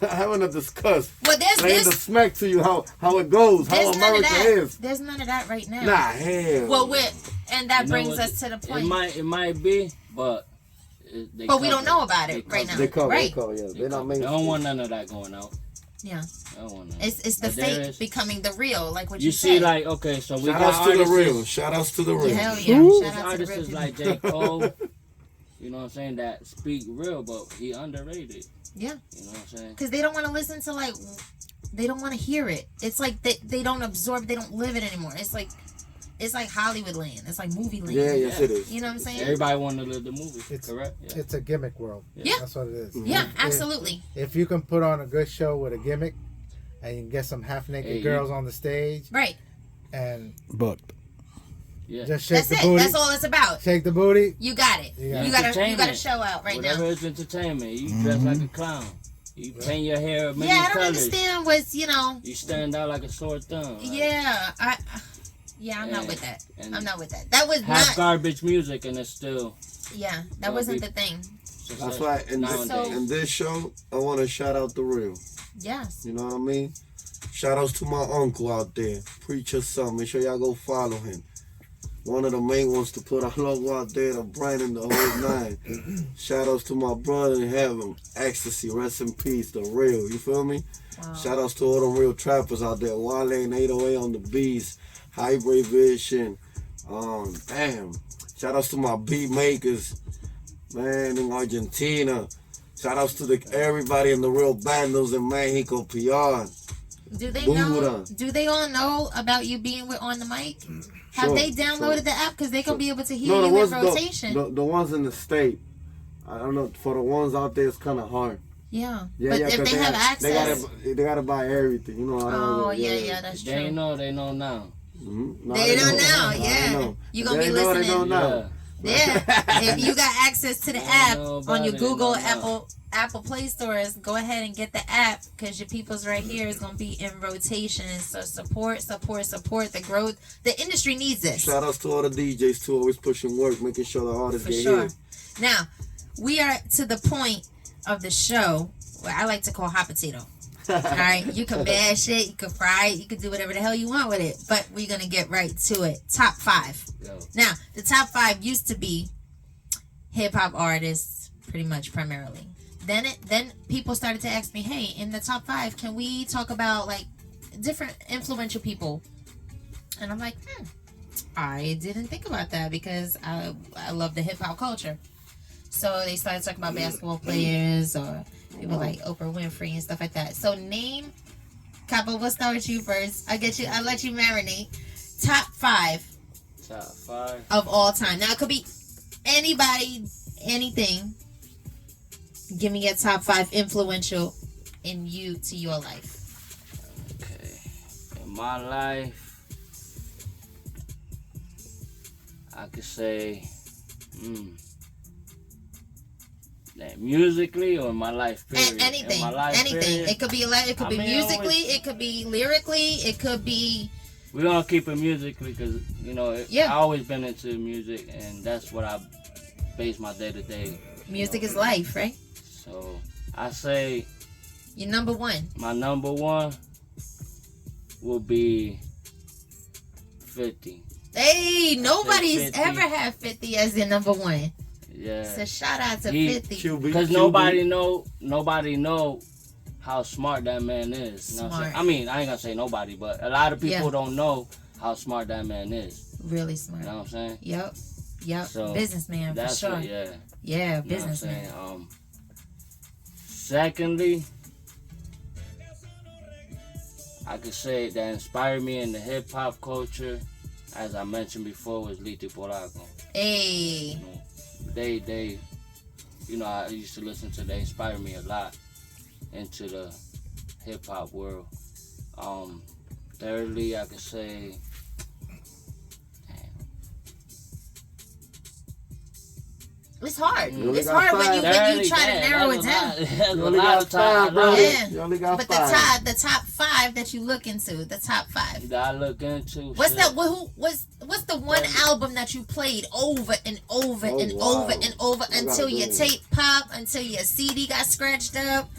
Having a discuss. Well, laying the smack to you how it goes, how America is. There's none of that right now. Nah, hell. Well, and that brings us to the point. It might be, but we don't know about it right now. They cover, right? They're not making. They don't want none of that going out. Yeah. I don't want none. It's the fake becoming the real, like what you said. see, like, okay, so we Shout got outs to the artists. real. Shout outs to the real. Hell yeah. Shout out to the Artists real is like J. Cole, you know what I'm saying, that speak real, but he underrated. Yeah. You know what I'm saying? Because they don't want to listen to, like, they don't want to hear it. It's like they don't absorb, they don't live it anymore. It's like Hollywood land. It's like movie land. Yeah, yes it is. You know what I'm saying? Everybody want to live the movie, correct? Yeah. It's a gimmick world. Yeah. That's what it is. Yeah, absolutely. If you can put on a good show with a gimmick and you can get some half-naked girls on the stage. Right. And booked. Yeah. Just shake That's the booty. That's all it's about. Shake the booty. You got it. You got to show out right Whatever now. is entertainment. You dress like a clown. You paint your hair a million I don't colors. understand what's, you know. You stand out like a sore thumb. Like, I'm not with that. I'm not with that. That was half garbage music and it's still. Yeah, that wasn't the thing. That's why in this show, I want to shout out the real. Yes. You know what I mean? Shout outs to my uncle out there. Preacher son. Make sure y'all go follow him. One of the main ones to put our logo out there, the brand and the whole nine. Shout outs to my brother in heaven. Ecstasy, rest in peace, the real. You feel me? Wow. Shout outs to all them real trappers out there. YA and 808 on the beats. Hybrid Vision. Damn. Shout outs to my beat makers. Man, in Argentina. Shout outs to everybody in the real bandos in Mexico, PR. Do they know? Do they all know about you being on the mic? Have they downloaded the app? Because they can be able to hear you in rotation. The ones in the state. I don't know. For the ones out there, it's kind of hard. Yeah. But if they have access. They gotta buy everything. You know. That's true. They know now. Mm-hmm. They don't know. Yeah. You're going to be listening. They know now. Yeah. If you got access to the app on your Google, Apple Play stores, go ahead and get the app because your people's right here is going to be in rotation. So support the growth. The industry needs this. Shout outs to all the DJs too, always pushing work, making sure the artists get here. Now, we are to the point of the show where I like to call hot potato. All right, you can bash it, you can fry it, you can do whatever the hell you want with it, but we're gonna get right to it. Top 5. Now, the top 5 used to be hip hop artists, pretty much primarily. Then people started to ask me, hey, in the top 5, can we talk about like different influential people? And I'm like, I didn't think about that because I love the hip hop culture. So they started talking about basketball players or people like Oprah Winfrey and stuff like that. So name, Capo, we'll start with you first. I'll let you marinate. Top 5. Top 5 of all time. Now it could be anybody, anything. Give me your top 5 influential to your life. Okay. In my life, I could say, musically or in my life period? Anything. Period? It could be musically, it could be lyrically, it could be. We're gonna keep it musically because I always been into music and that's what I base my day to day. Music is life, right? So I say. Your number 1. My number 1 will be 50. Hey, nobody's ever had 50 as their number 1. Yeah. So shout out to 50. Because nobody know how smart that man is. You know what I'm saying? I mean, I ain't gonna say nobody, but a lot of people don't know how smart that man is. Really smart. You know what I'm saying? Yep. So businessman for sure. Yeah, businessman. You know what I'm saying? Secondly, I could say that inspired me in the hip hop culture, as I mentioned before, was Liti Polaco. Hey. They, I used to listen to. They inspired me a lot into the hip hop world. Thirdly, I could say, It's hard. You only It's got hard when you try to narrow it down. You only got 5, bro. Yeah. You only got But 5. the top 5 that you look into, the top 5. That I look into. What's shit. that? What's the one album that you played over and over and over and over until your tape popped, until your CD got scratched up,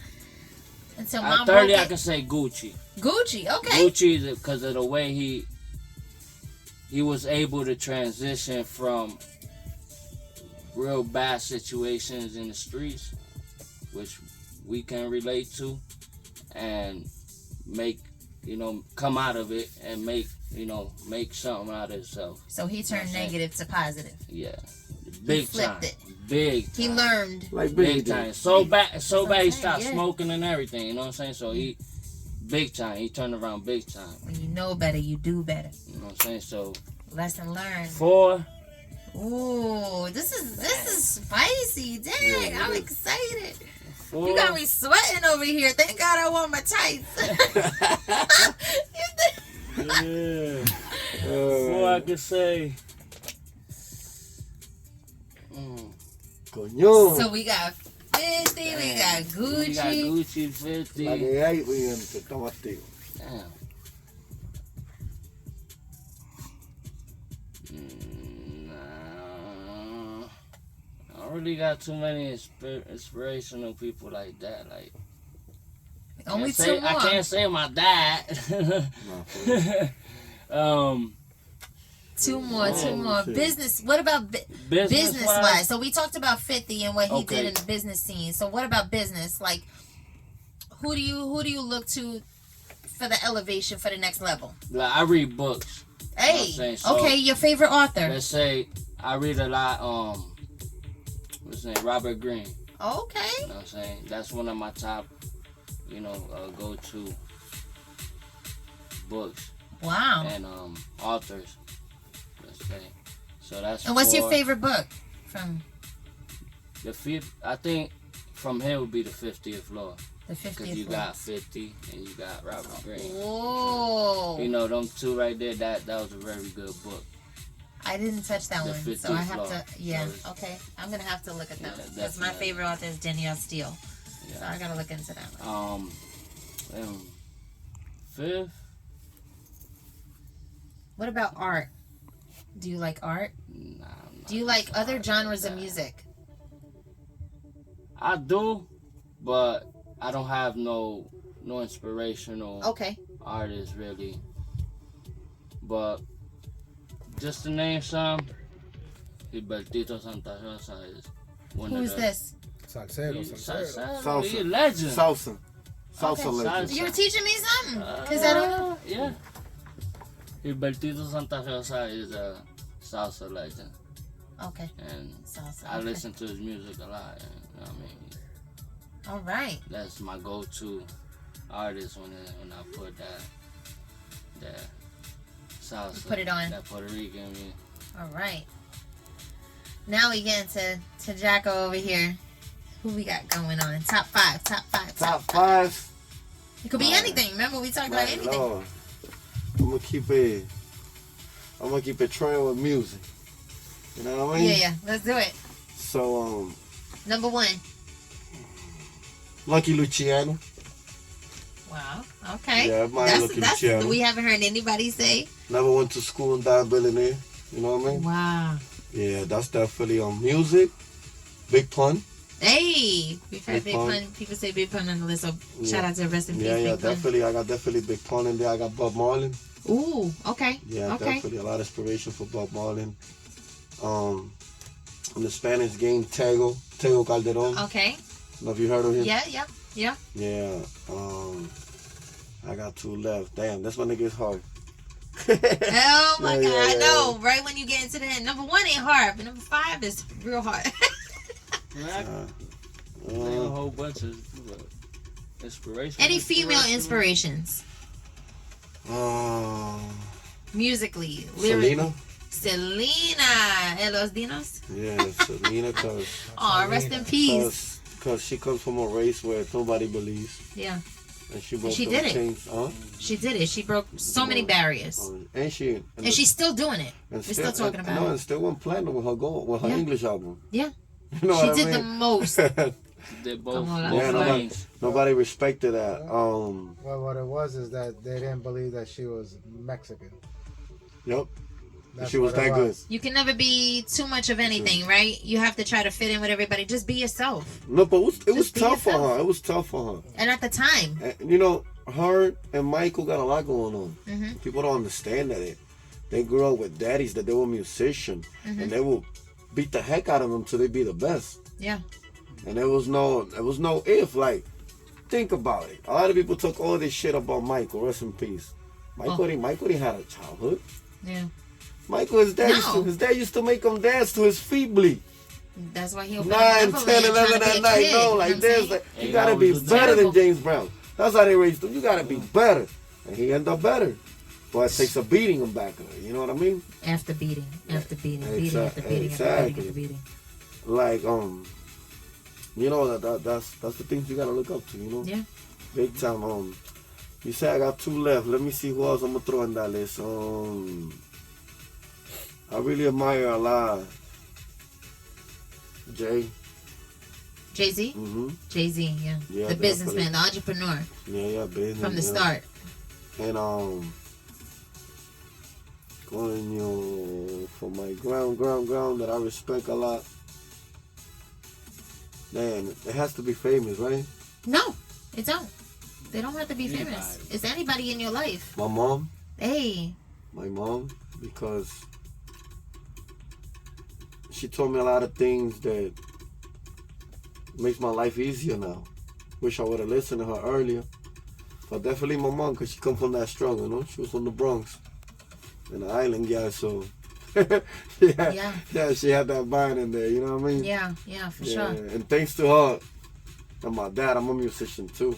until mom broke Thirdly, I it? can say Gucci. Gucci, okay. Gucci, because of the way he was able to transition from real bad situations in the streets, which we can relate to, and come out of it and make something out of himself. So he turned negative to positive. Yeah, big time. Flipped it. Big time. He learned. Like Big time. So bad he stopped yeah. smoking and everything. You know what I'm saying? So he, big time. He turned around big time. When you know better, you do better. You know what I'm saying? So Lesson learned. 4. Ooh, this is spicy. Dang, I'm excited. 4. You got me sweating over here. Thank God I wore my tights. Yeah. 4 I could say. Coño. So we got 50, we got Gucci. We got Gucci 50. La que hay, we estamos activos. Damn. Nah. I don't really got too many inspirational people like that. Like, Only 2 more. I can't say my dad. Two more. shit. Business. What about business wise? So we talked about 50 and what he did in the business scene. So what about business? Like, who do you look to for the elevation for the next level? Like, I read books. Hey, You know what I'm saying? So, okay, your favorite author. Let's say I read a lot. What's his name? Robert Greene. Okay. You know what I'm saying? That's one of my top, go-to books Wow. and authors. Let's say. So that's. And what's your 4. favorite book from The 5th, I think, from here would be the 50th Law. the 50th? Because you got 50 and you got Robert Greene. Whoa. You know, them 2 right there, that was a very good book. I didn't touch that The one, 50th so I have Law. to. Yeah, So okay. I'm gonna have to look at that Yeah, one because my definitely. favorite author is Danielle Steele, Yeah. so I gotta look into that one. 5th, What about art? Do you like art? nah. I'm Do you not like into other art genres like of that. music? I do, but I don't have no inspirational Okay. artists really. But just to name some, Gilbertito Santa Rosa is one Who's of the. this? Salsero. Salsa. He a legend. Salsa. Salsa Okay. legend. Salsa. You're teaching me something, cause I don't know. Yeah. Gilbertito Santa Rosa is a salsa legend, Okay. and Salsa. I okay. listen to his music a lot. And, you know what I mean, All right. that's my go-to artist when I put that salsa. Put it on. That Puerto Rican. Yeah. All right. Now we get to Jacko over here. Who we got going on? Top 5. Top 5. It could be anything. Remember we talked about My anything. Lord. I'm gonna keep it trending with music. You know what I mean? Yeah. Let's do it. So Number 1. Lucky Luciano. Wow. Okay. Yeah, mine Lucky Luciano. We haven't heard anybody say. Never went to school and died a billionaire. You know what I mean? Wow. Yeah, that's definitely music. Big Pun. Hey, we've had Big Big Pun. Pun. People say Big Pun on the list. So shout Yeah. out to rest in peace, Yeah, Big Pun. definitely. I got definitely Big Pun in there. I got Bob Marley. Ooh. Okay. Yeah, Okay. definitely a lot of inspiration for Bob Marley. In the Spanish game, Tego Calderon. Okay. Know if you heard of him? Yeah. Yeah. I got 2 left. Damn, this one nigga is hard. Oh my Yeah, God. yeah, I yeah. know. Right when you get into the end. Number 1 ain't hard, but number 5 is real hard. I name a whole bunch of inspiration. Any female inspirations? Musically, lyrically. Selena? Selena, Los Dinos. Yeah, Selena, cause Oh, rest in peace. cause she comes from a race where nobody believes, Yeah, and she broke she those did it. chains, she did it. She broke so many barriers, and and she's still doing it. and We're still talking about no, it. and still went platinum with her Yeah. English album. Yeah, You know She what did I the mean? most. They both, Come on, both Yeah, lanes. nobody respected that. Well, what it was is that they didn't believe that she was Mexican. Yep. That's She was what it that good. You can never be too much of anything, right? You have to try to fit in with everybody. Just be yourself. No, but it was Just be tough for yourself. her. It was tough for her. And at the time, And, you know, her and Michael got a lot going on. Mhm. People don't understand that. They grew up with daddies that they were musicians, Mm-hmm. and they will beat the heck out of them till they be the best. yeah. And there was no if. Like, think about it. A lot of people took all this shit about Michael. Rest in peace. Michael didn't had a childhood. Yeah. Michael, his dad used to make him dance to his feet bleed. That's why he opened 9, up 10, Neverland, 11 trying to be at a night. kid, No, you know like what I'm this. saying? Like, you 8 gotta be hours a better day. than James Brown. That's how they raised him. You gotta be better. And he ended up better. But it takes a beating him back. You know what I mean? After beating, after beating, beating Exactly. after beating, after Exactly. beating, after beating. Like, you know, that's the things you gotta look up to, you know? Yeah. Big time. You say I got 2 left. Let me see who else I'm gonna throw in that list. I really admire a lot. Jay-Z? Mm-hmm. Jay-Z, yeah. Yeah, The businessman, the entrepreneur Yeah, business. from the start. And going for my ground that I respect a lot. Man, it has to be famous, right? No, it don't. They don't have to be Anybody. famous. It's anybody in your life. My mom. Hey. My mom, because she told me a lot of things that makes my life easier now. Wish I would have listened to her earlier. But definitely my mom, because she come from that struggle, you know? She was from the Bronx. And the island guy, so... yeah, she had that mind in there, you know what I mean? Yeah, for sure. And thanks to her and my dad, I'm a musician too.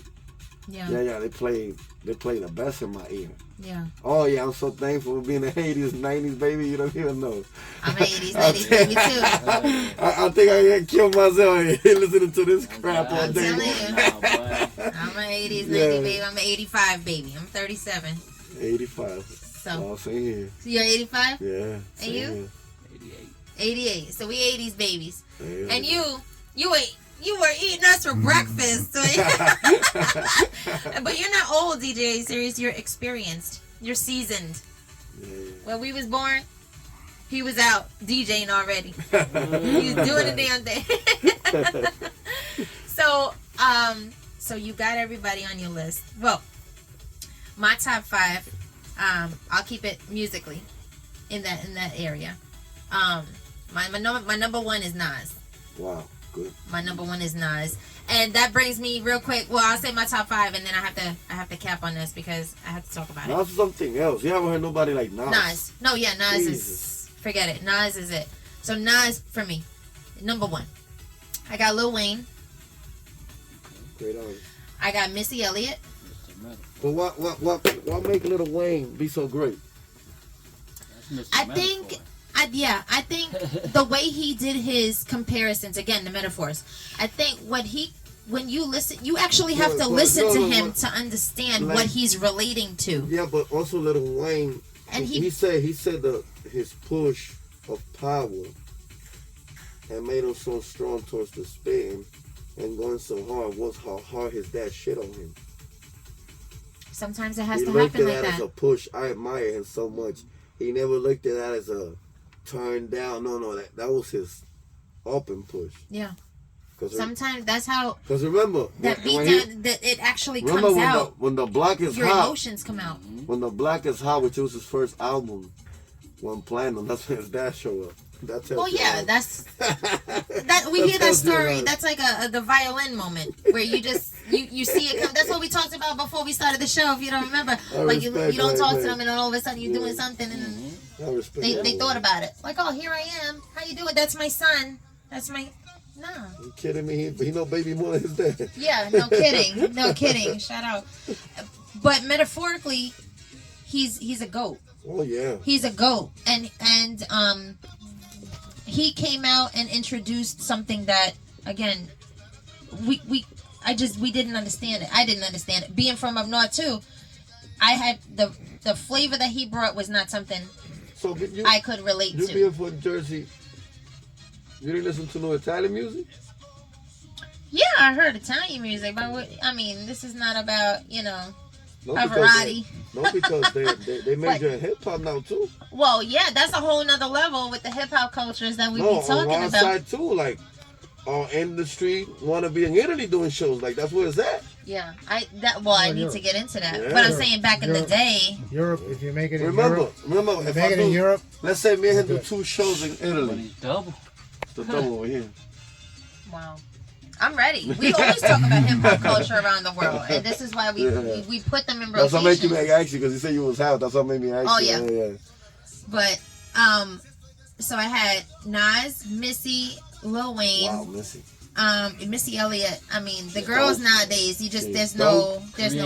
Yeah. They play the best in my ear. Yeah. Oh yeah, I'm so thankful for being an 80s, 90s baby, you don't even know. I'm an 80s, 90s baby too. I think I can kill myself listening to this crap all I'm day. telling you. I'm an 80s, 90s baby. I'm an 85 baby. I'm 37. 85. So, Oh, same here. so you're 85? Yeah. And same you? here. 88. So we 80s babies. Yeah. And you were eating us for breakfast. But you're not old, DJ Serious. You're experienced. You're seasoned. Yeah. When we was born, he was out DJing already. He was doing the damn thing. So you got everybody on your list. Well, my top 5. I'll keep it musically in that area. My number 1 is Nas. Wow, good. My number 1 is Nas, and that brings me real quick. Well, I'll say my top 5, and then I have to cap on this because I have to talk about it. Nas is something else. You haven't heard nobody like Nas. Nas. No, yeah, Nas Jesus. is. Forget it. Nas is it. So Nas for me, number 1. I got Lil Wayne. Great artist. I got Missy Elliott. But what make Lil Wayne be so great? I think the way he did his comparisons, again, the metaphors. I think when you listen, you actually have to listen to him to understand what he's relating to. Yeah, but also Lil Wayne, And he said his push of power and made him so strong towards the spitting and going so hard was how hard his dad shit on him. Sometimes it has He to looked happen at like that as that. a push. I admire him so much. He never looked at that as a turn down. No, that was his up and push. Yeah. Cause Sometimes that's how Because remember, that when that it actually remember comes when out. when the block is Your hot. emotions come out. When the block is hot, which was his first album, when Platinum, that's when his dad showed up. That tells Well, you yeah, all. that's that we That hear that tells you story. all. That's like the violin moment where you just you see it come. That's what we talked about before we started the show. If you don't remember, like you respect don't that, talk to man. them, and then all of a sudden you're doing something, and I respect they that. thought about it. Like, oh, here I am. How you doing? That's my son. That's my nah. You kidding me? He know baby more than his dad. Yeah, no kidding, no kidding. Shout out. But metaphorically, he's a goat. Oh yeah. He's a goat, and he came out and introduced something that, again, we didn't understand it. I didn't understand it. Being from up north too, I had the flavor that he brought was not something So you, I could relate you to. being from Jersey, You didn't listen to no Italian music? Yeah, I heard Italian music, but this is not about, No, Pavarotti. Because they major in hip hop now too. Well, yeah, that's a whole nother level with the hip hop cultures that we be talking on our about. side too, like on industry wanna be in Italy doing shows, like that's where it's at. Yeah, I need to get into that. Yeah. But I'm saying back in the day. Europe, if you make it in remember, Europe, if make it in Europe. Let's say me and him do 2 shows in Italy. Double. The double over here. Wow. I'm ready. We always talk about hip hop culture around the world, and this is why we put them in rotation. That's what made me ask you, because you said you was out. That's what made me ask you. Oh yeah. But so I had Nas, Missy, Lil Wayne. Wow, Missy. Missy Elliott. The girls nowadays, there's no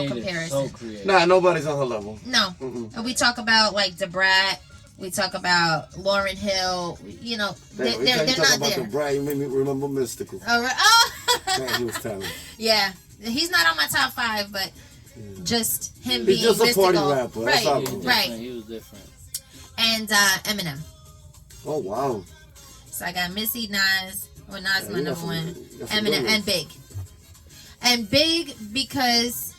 comparison. So creative. Nah, nobody's on her level. No. And we talk about like DeBrat. We talk about Lauryn Hill. They're not there. DeBrat, you made me remember Mystical. All right. Oh. Man, he was talented. Yeah, he's not on my top 5, but just him He's being just a mystical. party rapper. That's all. Right. He was different. And Eminem. Oh wow. So I got Missy, Nas. Well, Nas is my number 1. Eminem and Big. And Big because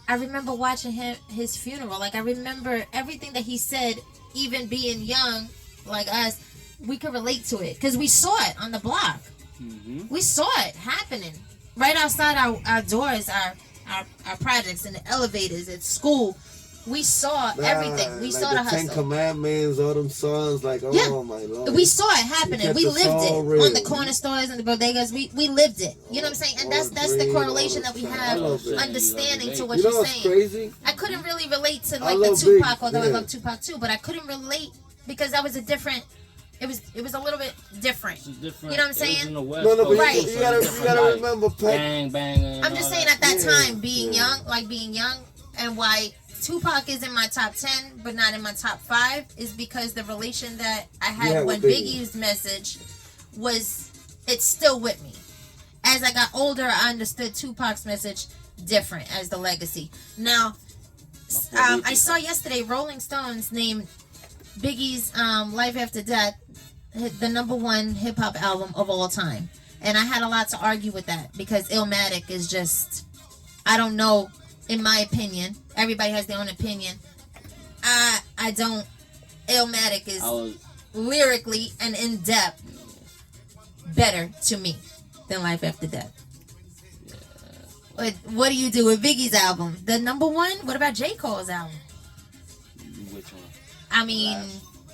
I remember watching his funeral. Like, I remember everything that he said, even being young, like us, we could relate to it. Because we saw it on the block. Mm-hmm. We saw it happening. Right outside our doors, our projects, in the elevators, at school. We saw everything. We saw the hustle. 10 Commandments, all them songs, like, oh my Lord. We saw it happening. We lived it. On the corner stores and the bodegas, we lived it. You know what I'm saying? And that's the correlation that we have, understanding to what you're saying. Crazy? I couldn't really relate to like the Tupac, although I love Tupac too, but I couldn't relate because that was a different. It was a little bit different. You know what I'm saying? No, but right. you gotta remember, bang. I'm just saying at that time, being young, and why Tupac is in my top 10, but not in my top 5, is because the relation that I had when Biggie's message it's still with me. As I got older, I understood Tupac's message different as the legacy. Now, I saw yesterday Rolling Stones named Biggie's Life After Death the number 1 hip hop album of all time. And I had a lot to argue with that because Illmatic is just, I don't know, in my opinion. Everybody has their own opinion. I don't. Illmatic is lyrically and in depth better to me than Life After Death. Yeah. What do you do with Biggie's album? The number 1? What about J. Cole's album? Which one?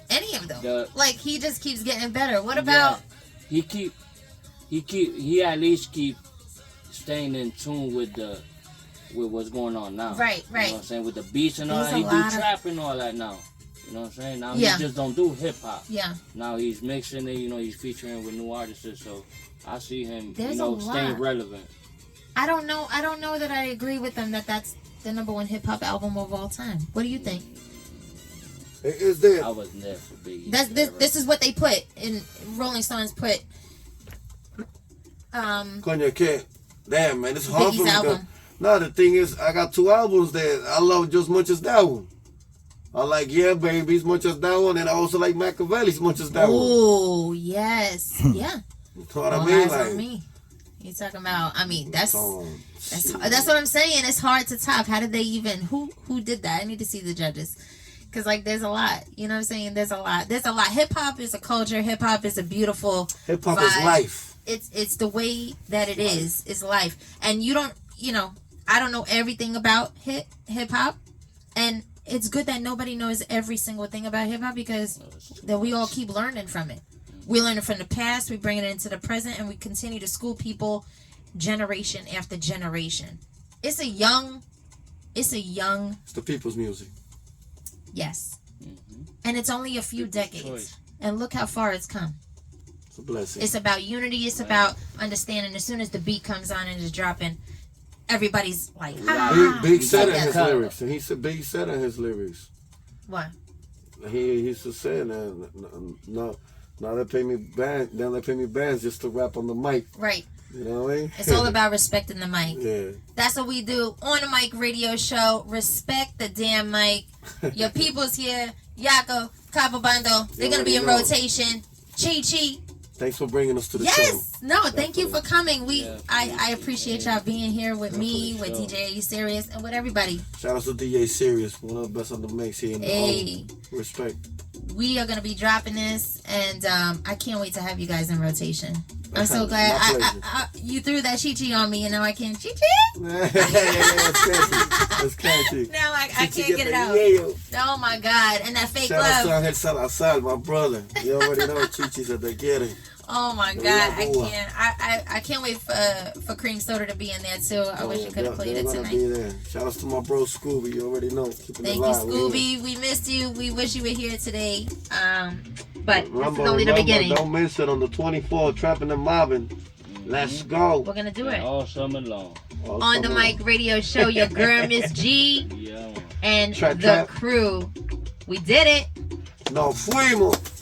Any of them. Like, he just keeps getting better. What about? He at least keep staying in tune with what's going on now. Right. You know what I'm saying? With the beats and all that. He do trap and all that now. You know what I'm saying? Now he just don't do hip hop. Yeah. Now he's mixing it, he's featuring with new artists, so I see him, lot. staying relevant. I don't know that I agree with them that's the number 1 hip hop album of all time. What do you think? Is there? I wasn't there for Biggie. This is what they put in Rolling Stones put. Kanye can't. Damn, man, it's hard Biggie's for me. album. No, the thing is, I got 2 albums that I love just as much as that one. I like Yeah Baby as much as that one, and I also like Machiavelli as much as that one. Oh yes, yeah. You know what I mean? Like me. You talking about? That's what I'm saying. It's hard to top. How did they even? Who did that? I need to see the judges. Cause there's a lot, you know what I'm saying? There's a lot. Hip hop is a culture. Hip hop is a beautiful. Hip hop is life. It's the way that it is. It's life, and you don't. I don't know everything about hip hop, and it's good that nobody knows every single thing about hip hop because then we all keep learning from it. We learn it from the past, we bring it into the present, and we continue to school people generation after generation. It's the people's music. Yes. Mm-hmm. And it's only a few decades. And look how far it's come. It's a blessing. It's about unity. It's about understanding. As soon as the beat comes on and is dropping, everybody's like, Big said in his lyrics. And he said, Big said in his lyrics. What? He used to say, now they pay me bands just to rap on the mic. Right. You know what I mean? It's all about respecting the mic. Yeah. That's what we do on the mic radio show. Respect the damn mic. Your people's here. Yako, Capabando. They're going to be in rotation. ChiChi. Thanks for bringing us to the show. Yes. No, thank you for coming. I appreciate y'all being here with me, with DJ Serious, and with everybody. Shout out to DJ Serious, one of the best on the mix here. Hey. Respect. We are going to be dropping this, and I can't wait to have you guys in rotation. I'm so glad you threw that ChiChi on me, and now I can't. ChiChi? It's catchy. Now I can't get it out. Oh my God. And that fake Shout love. out to Angel Salazar, my brother. You already know ChiChi said they get it. Oh my God. I can't wait for Cream Soda to be in there too. I wish you could have played it tonight. Be there. Shout out to my bro Scooby. You already know. Thank you, Scooby. We missed you. We wish you were here today. But remember, this is only the beginning. Don't miss it on the 24th, Trapping and Mobbing. Let's go. We're gonna do it. All summer long. On the Mic Radio Show, your girl Miss G and the crew. We did it. No fuimos.